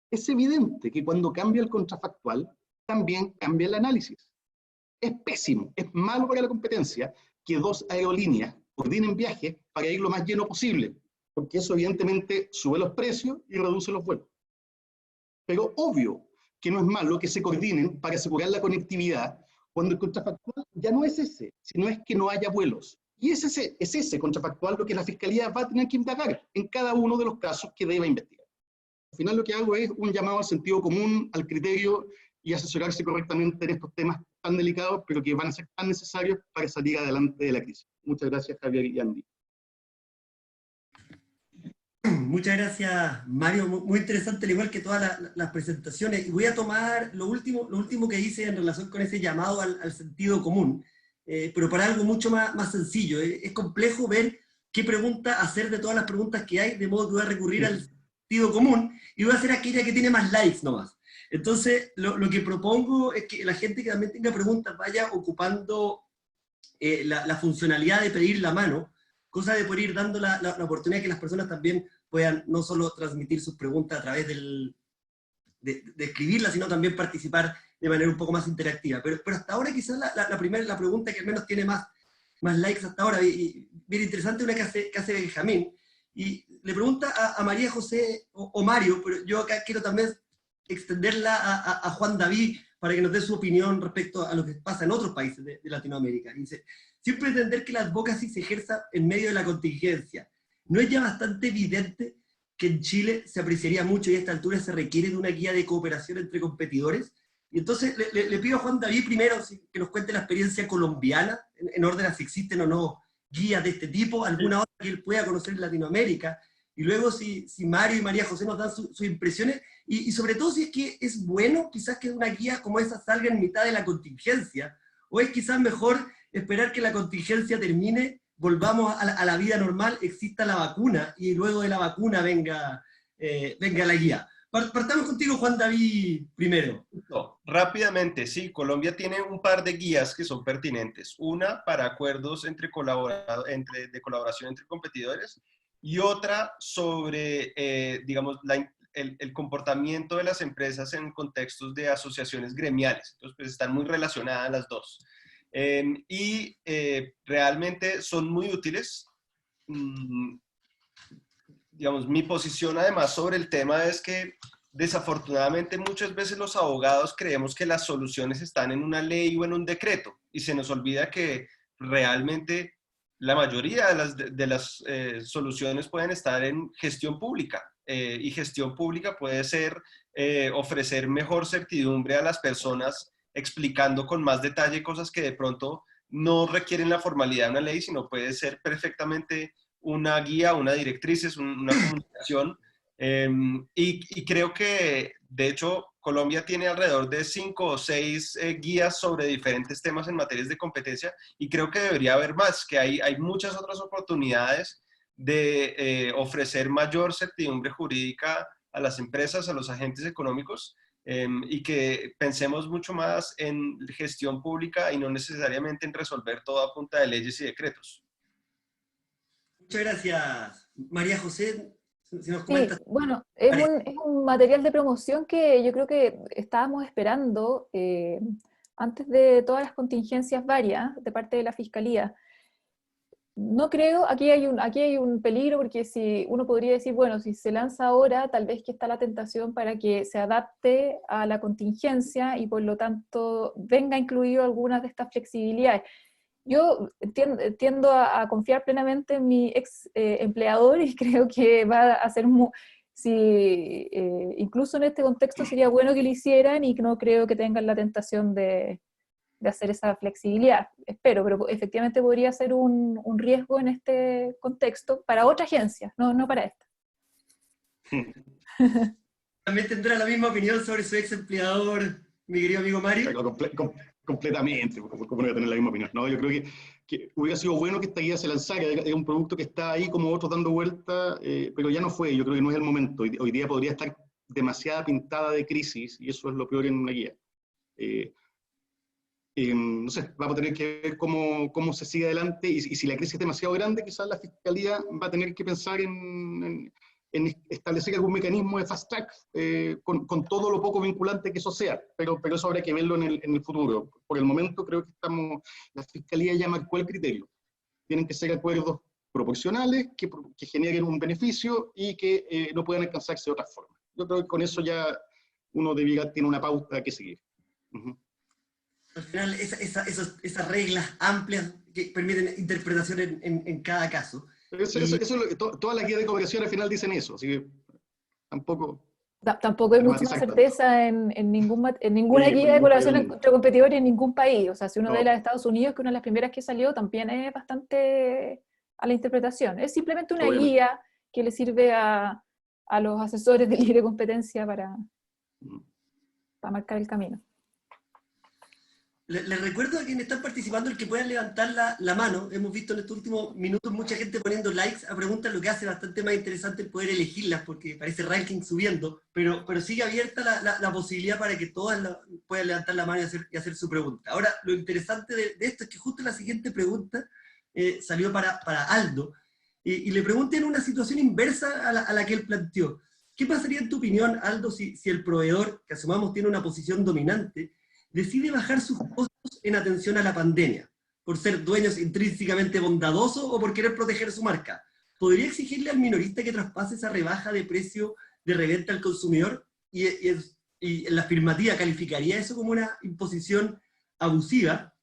F: es evidente que cuando cambia el contrafactual, también cambia el análisis. Es pésimo, es malo para la competencia que dos aerolíneas coordinen viajes para ir lo más lleno posible, porque eso evidentemente sube los precios y reduce los vuelos. Pero obvio que no es malo que se coordinen para asegurar la conectividad cuando el contrafactual ya no es ese, sino es que no haya vuelos. Y es ese contrafactual lo que la Fiscalía va a tener que indagar en cada uno de los casos que deba investigar. Al final lo que hago es un llamado al sentido común, al criterio y asesorarse correctamente en estos temas tan delicados, pero que van a ser tan necesarios para salir adelante de la crisis. Muchas gracias, Javier y Andy.
D: Muchas gracias, Mario. Muy interesante, al igual que todas las presentaciones. Y voy a tomar lo último que hice en relación con ese llamado al sentido común, pero para algo mucho más sencillo. Es complejo ver qué pregunta hacer de todas las preguntas que hay, de modo que voy a recurrir al sentido común y voy a hacer aquella que tiene más likes nomás. Entonces, lo que propongo es que la gente que también tenga preguntas vaya ocupando la funcionalidad de pedir la mano, cosa de poder ir dando la oportunidad que las personas también puedan no solo transmitir sus preguntas a través de escribirlas, sino también participar de manera un poco más interactiva. Pero hasta ahora quizás la pregunta que al menos tiene más likes hasta ahora, y bien interesante, una que hace Benjamín, y le pregunta a María José o Mario, pero yo acá quiero también extenderla a Juan David para que nos dé su opinión respecto a lo que pasa en otros países de Latinoamérica. Y dice, sin pretender que la advocacy se ejerza en medio de la contingencia, ¿no es ya bastante evidente que en Chile se apreciaría mucho y a esta altura se requiere de una guía de cooperación entre competidores? Y entonces le pido a Juan David primero que nos cuente la experiencia colombiana, en orden a si existen o no guías de este tipo, alguna otra que él pueda conocer en Latinoamérica, y luego si Mario y María José nos dan sus impresiones, y sobre todo si es que es bueno quizás que una guía como esa salga en mitad de la contingencia, o es quizás mejor esperar que la contingencia termine, volvamos a la vida normal, exista la vacuna, y luego de la vacuna venga la guía. Partamos contigo, Juan David, primero.
C: No, rápidamente, sí, Colombia tiene un par de guías que son pertinentes. Una para acuerdos de colaboración entre competidores, y otra sobre, digamos, el comportamiento de las empresas en contextos de asociaciones gremiales. Entonces, pues están muy relacionadas las dos. Realmente son muy útiles. Digamos, mi posición además sobre el tema es que desafortunadamente muchas veces los abogados creemos que las soluciones están en una ley o en un decreto, y se nos olvida que realmente la mayoría de las soluciones pueden estar en gestión pública, y gestión pública puede ser ofrecer mejor certidumbre a las personas, explicando con más detalle cosas que de pronto no requieren la formalidad de una ley, sino puede ser perfectamente una guía, una directriz, una comunicación. Y creo que, de hecho, Colombia tiene alrededor de 5 o 6 guías sobre diferentes temas en materias de competencia, y creo que debería haber más, que hay muchas otras oportunidades de ofrecer mayor certidumbre jurídica a las empresas, a los agentes económicos, y que pensemos mucho más en gestión pública y no necesariamente en resolver todo a punta de leyes y decretos.
D: Muchas gracias. María José, si nos
A: Sí,
D: comentas.
A: bueno, es un material de promoción que yo creo que estábamos esperando antes de todas las contingencias varias de parte de la Fiscalía. No creo, aquí hay un peligro, porque si uno podría decir, bueno, si se lanza ahora, tal vez que está la tentación para que se adapte a la contingencia y por lo tanto venga incluido algunas de estas flexibilidades. Yo tiendo a confiar plenamente en mi ex empleador, y creo que va a hacer, incluso en este contexto sería bueno que lo hicieran, y no creo que tengan la tentación de hacer esa flexibilidad. Espero, pero efectivamente podría ser un riesgo en este contexto para otra agencia, no para esta.
D: También tendrá la misma opinión sobre su ex empleador, mi querido amigo Mario.
F: Completamente, como no voy a tener la misma opinión. No, yo creo que hubiera sido bueno que esta guía se lanzara, es un producto que está ahí como otros dando vuelta, pero ya no fue, yo creo que no es el momento. Hoy día podría estar demasiada pintada de crisis, y eso es lo peor en una guía. no sé, vamos a tener que ver cómo se sigue adelante y si la crisis es demasiado grande, quizás la Fiscalía va a tener que pensar en establecer algún mecanismo de fast track con todo lo poco vinculante que eso sea, pero eso habrá que verlo en el futuro. Por el momento creo que la Fiscalía ya marcó el criterio. Tienen que ser acuerdos proporcionales, que generen un beneficio y que no puedan alcanzarse de otra forma. Yo creo que con eso ya uno tiene una pauta que seguir. Uh-huh.
D: Al final, esas reglas amplias que permiten interpretación en cada caso.
F: Eso es lo que todas las guías de cooperación al final dicen eso, así que tampoco
A: hay mucha certeza en ninguna guía de colaboración entre competidores en ningún país. O sea, si uno ve la de Estados Unidos, que una de las primeras que salió, también es bastante a la interpretación. Es simplemente una guía que le sirve a los asesores de libre competencia para marcar el camino.
D: Les recuerdo a quienes están participando el que puedan levantar la mano. Hemos visto en estos últimos minutos mucha gente poniendo likes a preguntas, lo que hace bastante más interesante el poder elegirlas, porque parece ranking subiendo, pero sigue abierta la posibilidad para que todas puedan levantar la mano y hacer su pregunta. Ahora, lo interesante de esto es que justo la siguiente pregunta salió para Aldo, y le pregunté en una situación inversa a la que él planteó. ¿Qué pasaría en tu opinión, Aldo, si el proveedor, que asumamos tiene una posición dominante, decide bajar sus costos en atención a la pandemia, por ser dueños intrínsecamente bondadosos o por querer proteger su marca? ¿Podría exigirle al minorista que traspase esa rebaja de precio de reventa al consumidor? Y en la afirmativa, ¿calificaría eso como una imposición abusiva?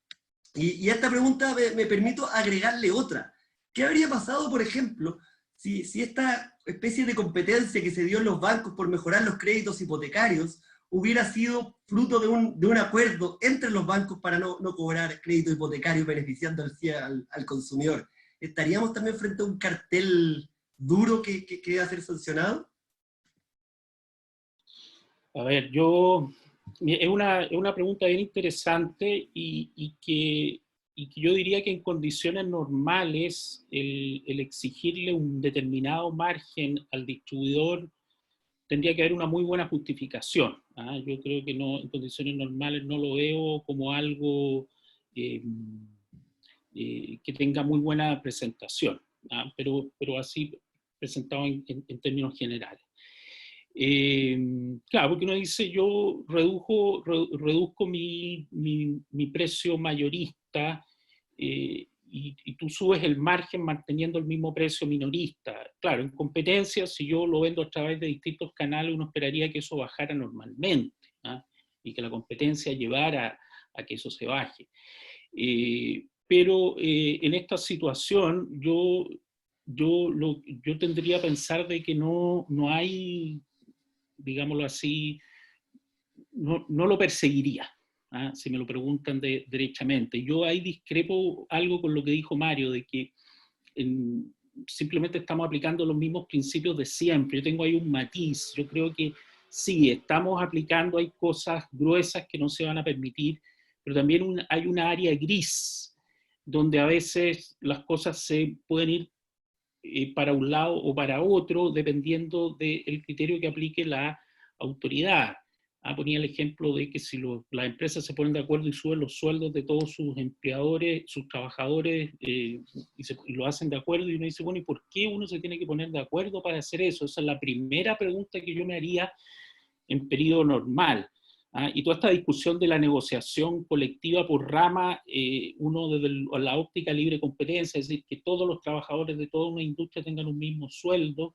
D: Y a esta pregunta me permito agregarle otra. ¿Qué habría pasado, por ejemplo, si esta especie de competencia que se dio en los bancos por mejorar los créditos hipotecarios hubiera sido fruto de un acuerdo entre los bancos para no cobrar crédito hipotecario beneficiando al consumidor? ¿Estaríamos también frente a un cartel duro que debe ser sancionado?
E: A ver, es una pregunta bien interesante y que yo diría que en condiciones normales el exigirle un determinado margen al distribuidor tendría que haber una muy buena justificación. Yo creo que no, en condiciones normales no lo veo como algo que tenga muy buena presentación, pero así presentado en términos generales. Claro, porque uno dice, yo reduzco mi precio mayorista y tú subes el margen manteniendo el mismo precio minorista. Claro, en competencia, si yo lo vendo a través de distintos canales, uno esperaría que eso bajara normalmente, y que la competencia llevara a que eso se baje. Pero en esta situación yo tendría a pensar de que no hay, digámoslo así, no lo perseguiría. Si me lo preguntan derechamente. Yo ahí discrepo algo con lo que dijo Mario, de que simplemente estamos aplicando los mismos principios de siempre. Yo tengo ahí un matiz. Yo creo que sí, estamos aplicando, hay cosas gruesas que no se van a permitir, pero también hay una área gris, donde a veces las cosas se pueden ir para un lado o para otro, dependiendo del criterio que aplique la autoridad. Ponía el ejemplo de que si las empresas se ponen de acuerdo y suben los sueldos de todos sus empleadores, sus trabajadores, y lo hacen de acuerdo, y uno dice, bueno, ¿y por qué uno se tiene que poner de acuerdo para hacer eso? Esa es la primera pregunta que yo me haría en periodo normal. Y toda esta discusión de la negociación colectiva por rama, uno desde la óptica libre competencia, es decir, que todos los trabajadores de toda una industria tengan un mismo sueldo,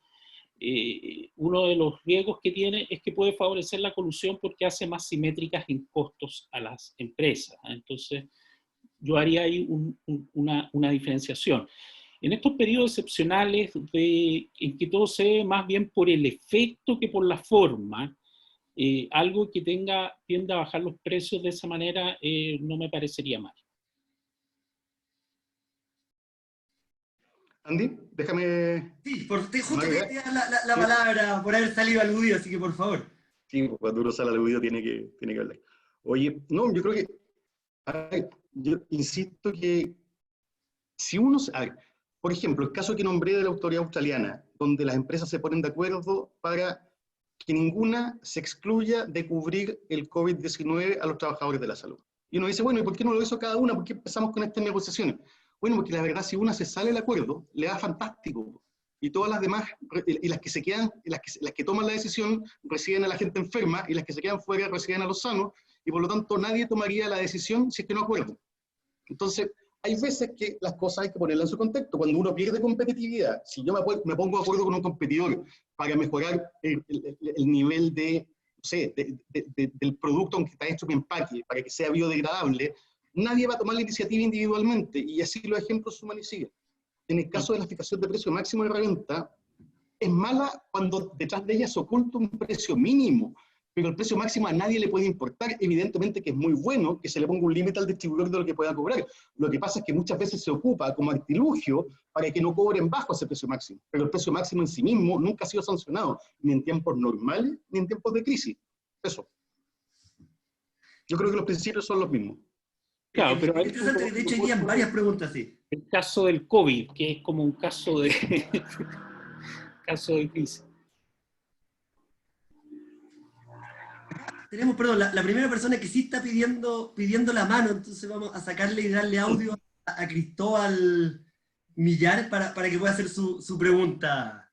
E: uno de los riesgos que tiene es que puede favorecer la colusión porque hace más simétricas en costos a las empresas. Entonces, yo haría ahí una diferenciación. En estos periodos excepcionales en que todo se ve más bien por el efecto que por la forma, algo que tienda a bajar los precios de esa manera no me parecería mal.
F: Andy, déjame...
D: Sí, justo te da la palabra por haber salido aludido, así que por favor.
F: Sí, cuando uno sale aludido tiene que hablar. Oye, no, yo creo que... yo insisto que si uno... por ejemplo, el caso que nombré de la autoridad australiana, donde las empresas se ponen de acuerdo para que ninguna se excluya de cubrir el COVID-19 a los trabajadores de la salud. Y uno dice, bueno, ¿y por qué no lo hizo cada una? ¿Por qué empezamos con estas negociaciones? Bueno, porque la verdad, si una se sale del acuerdo, le da fantástico. Y todas las demás, y las que se quedan, las que toman la decisión, reciben a la gente enferma, y las que se quedan fuera reciben a los sanos, y por lo tanto nadie tomaría la decisión si es que no acuerdan. Entonces, hay veces que las cosas hay que ponerlas en su contexto. Cuando uno pierde competitividad, si yo me pongo de acuerdo con un competidor para mejorar el nivel de, no sé, del producto aunque está hecho mi empaque, para que sea biodegradable, nadie va a tomar la iniciativa individualmente, y así los ejemplos suman y siguen. En el caso de la fijación de precio máximo de reventa, es mala cuando detrás de ella se oculta un precio mínimo, pero el precio máximo a nadie le puede importar. Evidentemente que es muy bueno que se le ponga un límite al distribuidor de lo que pueda cobrar. Lo que pasa es que muchas veces se ocupa como artilugio para que no cobren bajo ese precio máximo, pero el precio máximo en sí mismo nunca ha sido sancionado, ni en tiempos normales, ni en tiempos de crisis. Eso. Yo creo que los principios son los mismos.
E: Claro, pero
D: Es interesante que de hecho hay varias preguntas así.
E: el caso del COVID, que es como un caso de, caso de crisis.
D: Tenemos, perdón, la primera persona que sí está pidiendo la mano, entonces vamos a sacarle y darle audio a Cristóbal Millar para que pueda hacer su pregunta.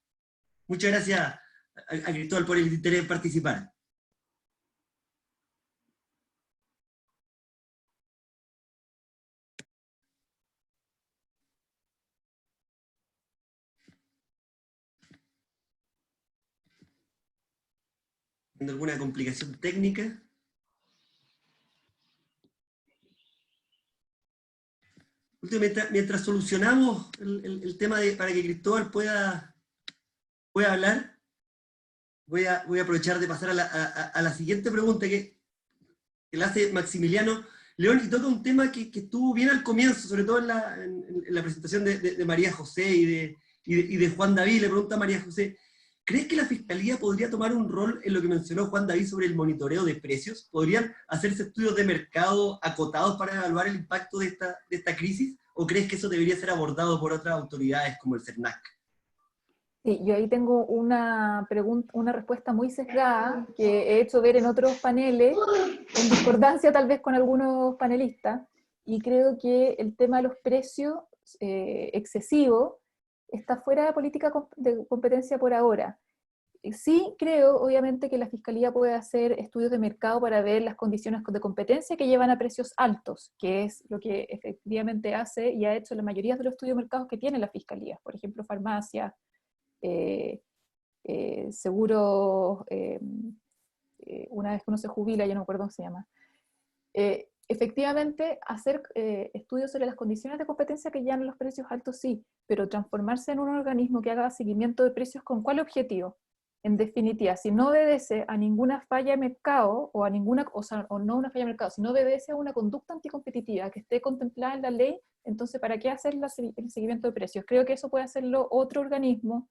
D: Muchas gracias a Cristóbal por el interés en participar. ¿Alguna complicación técnica? Mientras solucionamos el tema para que Cristóbal pueda hablar, voy a aprovechar de pasar a la siguiente pregunta que la hace Maximiliano León, y toca un tema que estuvo bien al comienzo, sobre todo en la presentación de María José y de Juan David. Le pregunta a María José: ¿crees que la Fiscalía podría tomar un rol en lo que mencionó Juan David sobre el monitoreo de precios? ¿Podrían hacerse estudios de mercado acotados para evaluar el impacto de esta crisis? ¿O crees que eso debería ser abordado por otras autoridades como el CERNAC?
A: Sí, yo ahí tengo una respuesta muy sesgada que he hecho ver en otros paneles, en discordancia tal vez con algunos panelistas, y creo que el tema de los precios excesivos está fuera de política de competencia por ahora. Sí creo, obviamente, que la Fiscalía puede hacer estudios de mercado para ver las condiciones de competencia que llevan a precios altos, que es lo que efectivamente hace y ha hecho la mayoría de los estudios de mercados que tiene la Fiscalía, por ejemplo, farmacias, seguros, una vez que uno se jubila, ya no me acuerdo cómo se llama. Efectivamente, hacer estudios sobre las condiciones de competencia que llevan a los precios altos, sí, pero transformarse en un organismo que haga seguimiento de precios, ¿con cuál objetivo? En definitiva, si no obedece a ninguna falla de mercado, o no una falla de mercado, si no obedece a una conducta anticompetitiva que esté contemplada en la ley, entonces ¿para qué hacer el seguimiento de precios? Creo que eso puede hacerlo otro organismo,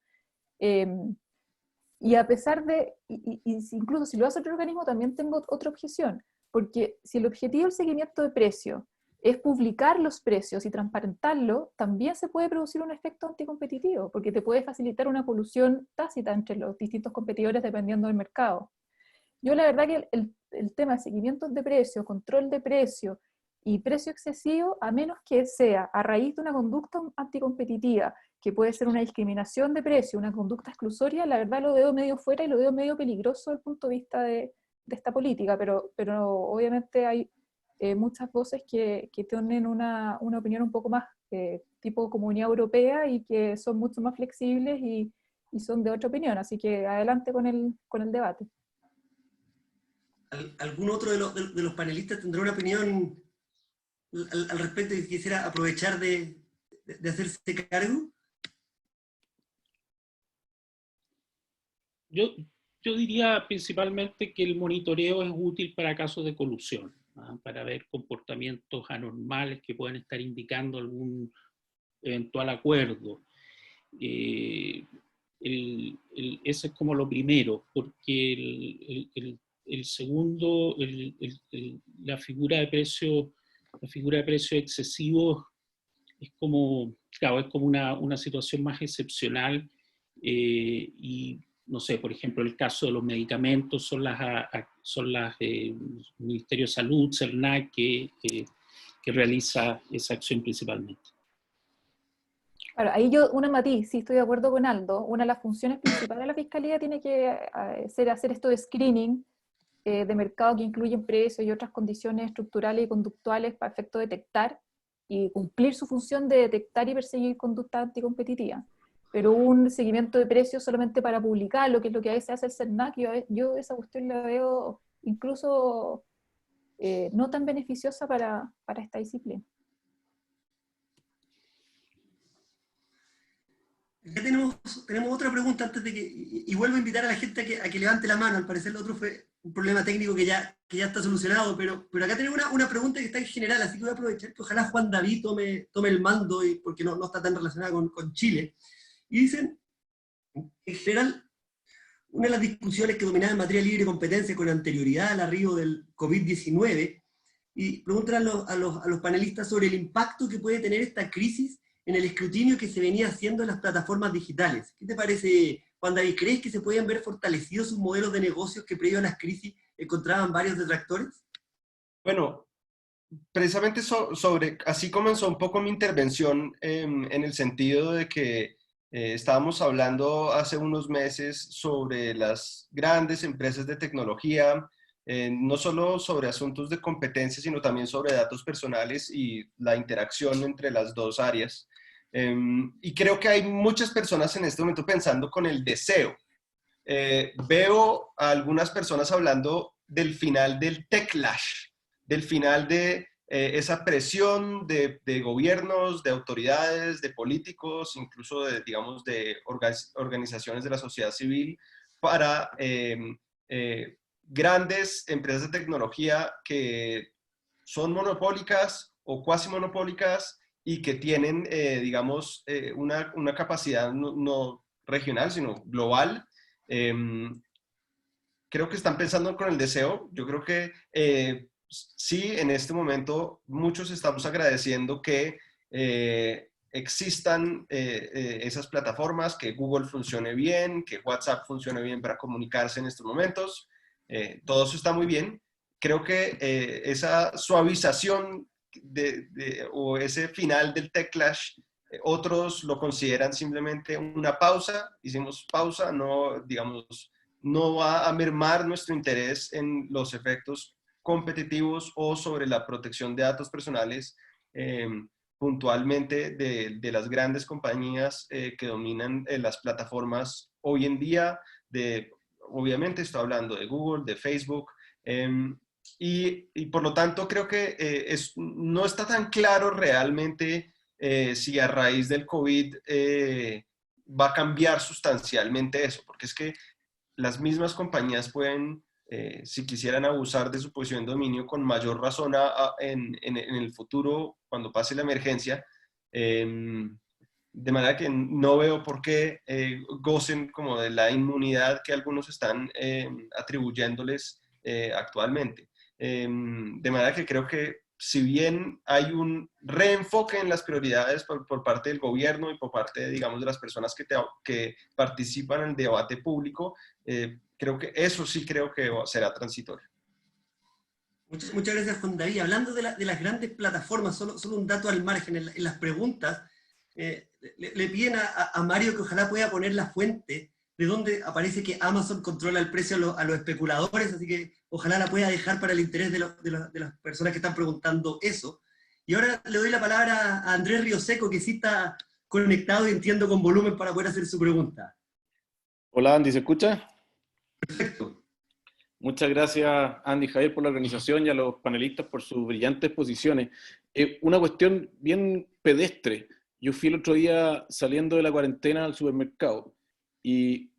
A: y a pesar de, incluso si lo hace otro organismo, también tengo otra objeción, porque si el objetivo del seguimiento de precios es publicar los precios y transparentarlo, también se puede producir un efecto anticompetitivo, porque te puede facilitar una colusión tácita entre los distintos competidores dependiendo del mercado. Yo la verdad que el tema de seguimiento de precios, control de precios y precio excesivo, a menos que sea a raíz de una conducta anticompetitiva, que puede ser una discriminación de precio, una conducta exclusoria, la verdad lo veo medio fuera y lo veo medio peligroso desde el punto de vista de esta política, pero obviamente hay muchas voces que tienen una opinión un poco más tipo Comunidad Europea y que son mucho más flexibles y son de otra opinión, así que adelante con el debate.
D: ¿Algún otro de los panelistas tendrá una opinión al respecto y quisiera aprovechar de hacerse cargo?
E: Yo diría principalmente que el monitoreo es útil para casos de colusión, ¿no? Para ver comportamientos anormales que pueden estar indicando algún eventual acuerdo. Ese es como lo primero, porque el segundo, la figura de precio excesivo es como, claro, es como una situación más excepcional, y no sé, por ejemplo, el caso de los medicamentos son las Ministerio de Salud, CERNAC, que realiza esa acción principalmente.
A: Claro, ahí una matiz, sí estoy de acuerdo con Aldo. Una de las funciones principales de la Fiscalía tiene que ser hacer esto de screening de mercado que incluyen precios y otras condiciones estructurales y conductuales para efecto de detectar y cumplir su función de detectar y perseguir conducta anticompetitiva. Pero un seguimiento de precios solamente para publicarlo, que es lo que a veces hace el CERNAC, yo esa cuestión la veo incluso no tan beneficiosa para esta disciplina.
D: Ya tenemos otra pregunta antes de que, y vuelvo a invitar a la gente a que levante la mano. Al parecer lo otro fue un problema técnico que ya está solucionado, pero acá tenemos una pregunta que está en general, así que voy a aprovechar que ojalá Juan David tome el mando, porque no está tan relacionada con Chile. Y dicen, en general, una de las discusiones que dominaban en materia de libre competencia con anterioridad al arribo del COVID-19, y preguntan a los panelistas sobre el impacto que puede tener esta crisis en el escrutinio que se venía haciendo en las plataformas digitales. ¿Qué te parece, Juan David? ¿Crees que se pueden ver fortalecidos sus modelos de negocios que previo a las crisis encontraban varios detractores?
C: Bueno, precisamente así comenzó un poco mi intervención en el sentido de que estábamos hablando hace unos meses sobre las grandes empresas de tecnología, no solo sobre asuntos de competencia, sino también sobre datos personales y la interacción entre las dos áreas. Y creo que hay muchas personas en este momento pensando con el deseo. Veo a algunas personas hablando del final del techlash, del final de esa presión de gobiernos, de autoridades, de políticos, incluso de, digamos, de organizaciones de la sociedad civil para grandes empresas de tecnología que son monopólicas o cuasi monopólicas y que tienen, digamos, una capacidad no regional, sino global. Creo que están pensando con el deseo. Yo creo que sí, en este momento muchos estamos agradeciendo que existan esas plataformas, que Google funcione bien, que WhatsApp funcione bien para comunicarse en estos momentos. Todo eso está muy bien. Creo que esa suavización o ese final del techlash, otros lo consideran simplemente una pausa. Hicimos pausa, no, digamos, no va a mermar nuestro interés en los efectos competitivos o sobre la protección de datos personales puntualmente de las grandes compañías que dominan las plataformas hoy en día. Obviamente estoy hablando de Google, de Facebook, y por lo tanto creo que no está tan claro realmente si a raíz del COVID va a cambiar sustancialmente eso, porque es que las mismas compañías pueden, si quisieran abusar de su posición de dominio con mayor razón en el futuro, cuando pase la emergencia, de manera que no veo por qué gocen como de la inmunidad que algunos están atribuyéndoles actualmente. De manera que creo que si bien hay un reenfoque en las prioridades por parte del gobierno y por parte, digamos, de las personas que participan en el debate público, creo que eso sí creo que será transitorio.
D: Muchas gracias, Juan David. Hablando de las grandes plataformas, solo un dato al margen, en las preguntas, le piden a Mario que ojalá pueda poner la fuente de donde aparece que Amazon controla el precio a los especuladores, así que ojalá la pueda dejar para el interés de las personas que están preguntando eso. Y ahora le doy la palabra a Andrés Rioseco, que sí está conectado y entiendo con volumen para poder hacer su pregunta.
G: Hola Andy, ¿se escucha?
D: Perfecto.
G: Muchas gracias Andy y Javier por la organización y a los panelistas por sus brillantes exposiciones. Una cuestión bien pedestre. Yo fui el otro día saliendo de la cuarentena al supermercado y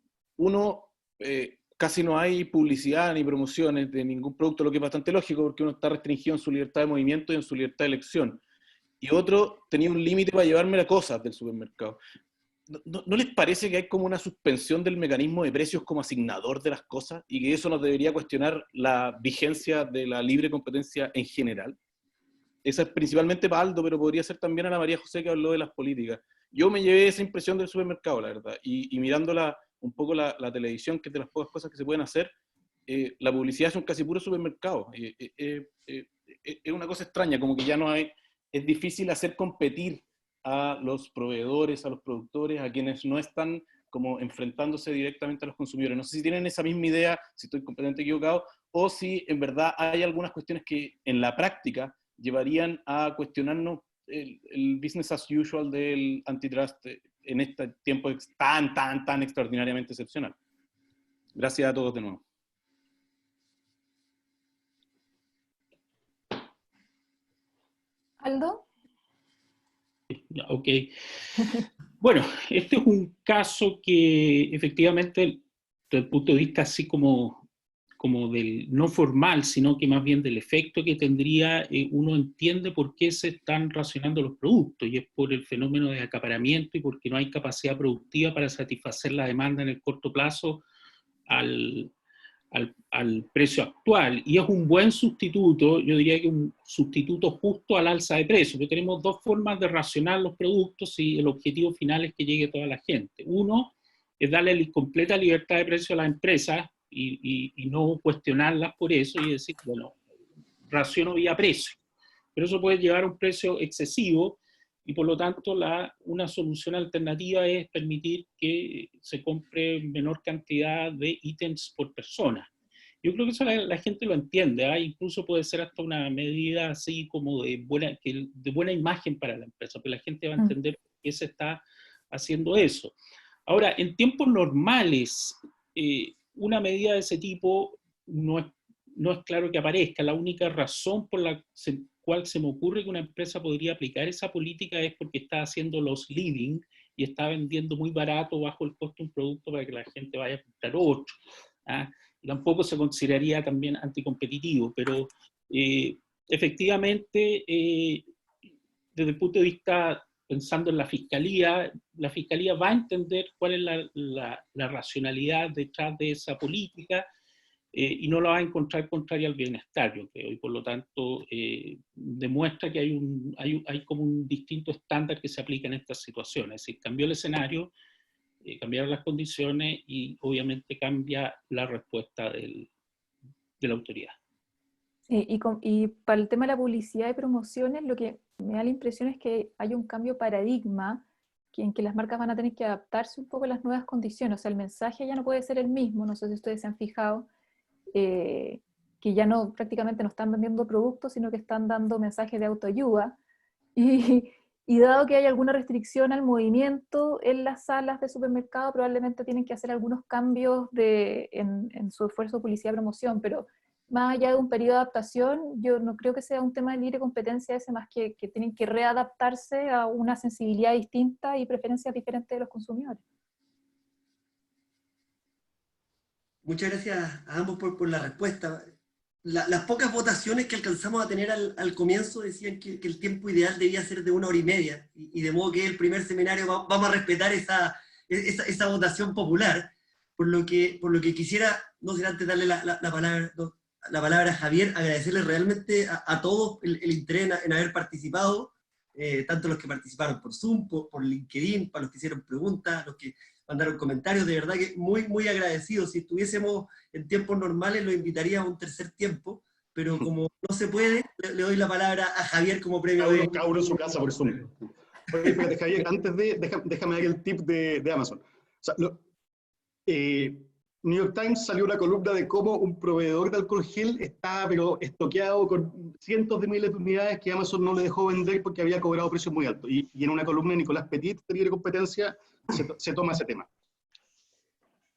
G: casi no hay publicidad ni promociones de ningún producto, lo que es bastante lógico porque uno está restringido en su libertad de movimiento y en su libertad de elección. Y otro tenía un límite para llevarme las cosas del supermercado. ¿No les parece que hay como una suspensión del mecanismo de precios como asignador de las cosas y que eso nos debería cuestionar la vigencia de la libre competencia en general? Esa es principalmente para Aldo, pero podría ser también Ana María José, que habló de las políticas. Yo me llevé esa impresión del supermercado, la verdad, y mirándola un poco la televisión, que es de las pocas cosas que se pueden hacer, la publicidad es un casi puro supermercado. Es una cosa extraña, como que ya no hay, es difícil hacer competir a los proveedores, a los productores, a quienes no están como enfrentándose directamente a los consumidores. No sé si tienen esa misma idea, si estoy completamente equivocado, o si en verdad hay algunas cuestiones que en la práctica llevarían a cuestionarnos el business as usual del antitrust en este tiempo tan extraordinariamente excepcional. Gracias a todos de nuevo.
A: ¿Aldo?
E: Ok. Bueno, este es un caso que efectivamente, desde el punto de vista así como del no formal, sino que más bien del efecto que tendría, uno entiende por qué se están racionando los productos, y es por el fenómeno de acaparamiento y porque no hay capacidad productiva para satisfacer la demanda en el corto plazo al precio actual, y es un buen sustituto, yo diría que un sustituto justo al alza de precios, porque tenemos dos formas de racionar los productos y el objetivo final es que llegue a toda la gente. Uno es darle completa libertad de precio a las empresas y no cuestionarlas por eso y decir, bueno, raciono vía precio, pero eso puede llevar a un precio excesivo y por lo tanto una solución alternativa es permitir que se compre menor cantidad de ítems por persona. Yo creo que eso la gente lo entiende, ¿eh? Incluso puede ser hasta una medida así como de buena imagen para la empresa, porque la gente va a entender por qué se está haciendo eso. Ahora, en tiempos normales, una medida de ese tipo no es claro que aparezca. La única razón por la cual se me ocurre que una empresa podría aplicar esa política es porque está haciendo los leading y está vendiendo muy barato bajo el costo un producto para que la gente vaya a comprar otro. ¿Ah? Tampoco se consideraría también anticompetitivo, pero efectivamente, desde el punto de vista, pensando en la fiscalía va a entender cuál es la racionalidad detrás de esa política, y no la va a encontrar contraria al bienestar, yo creo, y por lo tanto demuestra que hay como un distinto estándar que se aplica en estas situaciones. Es decir, cambió el escenario, cambiaron las condiciones y obviamente cambia la respuesta de la autoridad.
A: Y para el tema de la publicidad y promociones, lo que me da la impresión es que hay un cambio de paradigma en que las marcas van a tener que adaptarse un poco a las nuevas condiciones. O sea, el mensaje ya no puede ser el mismo, no sé si ustedes se han fijado, que ya prácticamente no están vendiendo productos, sino que están dando mensajes de autoayuda. Y dado que hay alguna restricción al movimiento en las salas de supermercado, probablemente tienen que hacer algunos cambios en su esfuerzo de publicidad y promoción, pero más allá de un periodo de adaptación, yo no creo que sea un tema de libre competencia ese, más que tienen que readaptarse a una sensibilidad distinta y preferencias diferentes de los consumidores.
D: Muchas gracias a ambos por la respuesta. Las pocas votaciones que alcanzamos a tener al comienzo decían que el tiempo ideal debía ser de 1 hora y media, y de modo que el primer seminario vamos a respetar esa votación popular, por lo que quisiera, no será antes darle la palabra a Javier, agradecerle realmente a todos el interés en haber participado, tanto los que participaron por Zoom, por LinkedIn, para los que hicieron preguntas, los que mandaron comentarios, de verdad que muy, muy agradecidos. Si estuviésemos en tiempos normales, lo invitaría a un tercer tiempo, pero como no se puede, le doy la palabra a Javier como premio.
F: Cada uno en su casa por Zoom. Oye, espérate, Javier, antes déjame dar el tip de Amazon. O sea, New York Times salió una columna de cómo un proveedor de alcohol gel estaba pero estoqueado con cientos de miles de unidades que Amazon no le dejó vender porque había cobrado precios muy altos. Y en una columna de Nicolás Petit, de Libre Competencia, se toma ese tema.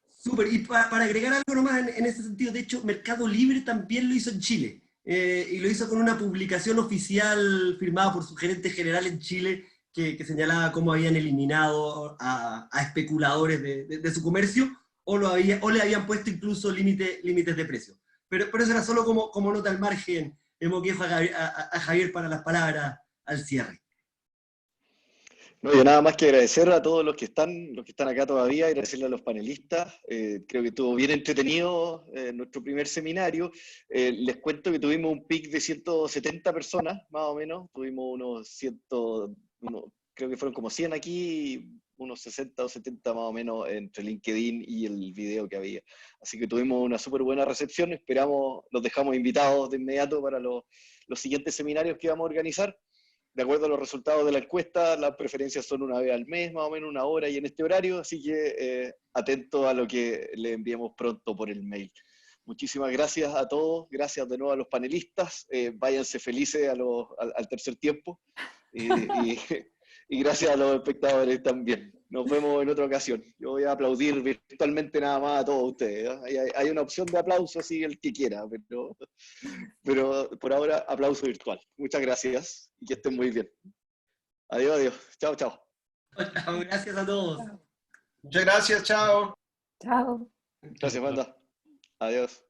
D: Súper, y para agregar algo nomás en ese sentido, de hecho, Mercado Libre también lo hizo en Chile, y lo hizo con una publicación oficial firmada por su gerente general en Chile, que señalaba cómo habían eliminado a especuladores de su comercio, o le habían puesto incluso límites de precio. Pero eso era solo como nota al margen. Dejo a Javier para las palabras al cierre.
B: No, yo nada más que agradecer a todos los que están acá todavía, agradecerle a los panelistas. Creo que estuvo bien entretenido nuestro primer seminario. Les cuento que tuvimos un pic de 170 personas, más o menos. Tuvimos creo que fueron como 100 aquí, unos 60 o 70 más o menos entre LinkedIn y el video que había. Así que tuvimos una súper buena recepción, esperamos, los dejamos invitados de inmediato para los siguientes seminarios que vamos a organizar. De acuerdo a los resultados de la encuesta, las preferencias son una vez al mes, más o menos una hora y en este horario, así que atento a lo que le enviemos pronto por el mail. Muchísimas gracias a todos, gracias de nuevo a los panelistas, váyanse felices al tercer tiempo y gracias a los espectadores también. Nos vemos en otra ocasión. Yo voy a aplaudir virtualmente nada más a todos ustedes, ¿eh? Hay una opción de aplauso, sí, el que quiera, pero por ahora aplauso virtual. Muchas gracias y que estén muy bien. Adiós, adiós. Chao, chao.
D: Gracias a todos.
C: Muchas gracias, chao.
A: Chao.
B: Gracias, Wanda. Adiós.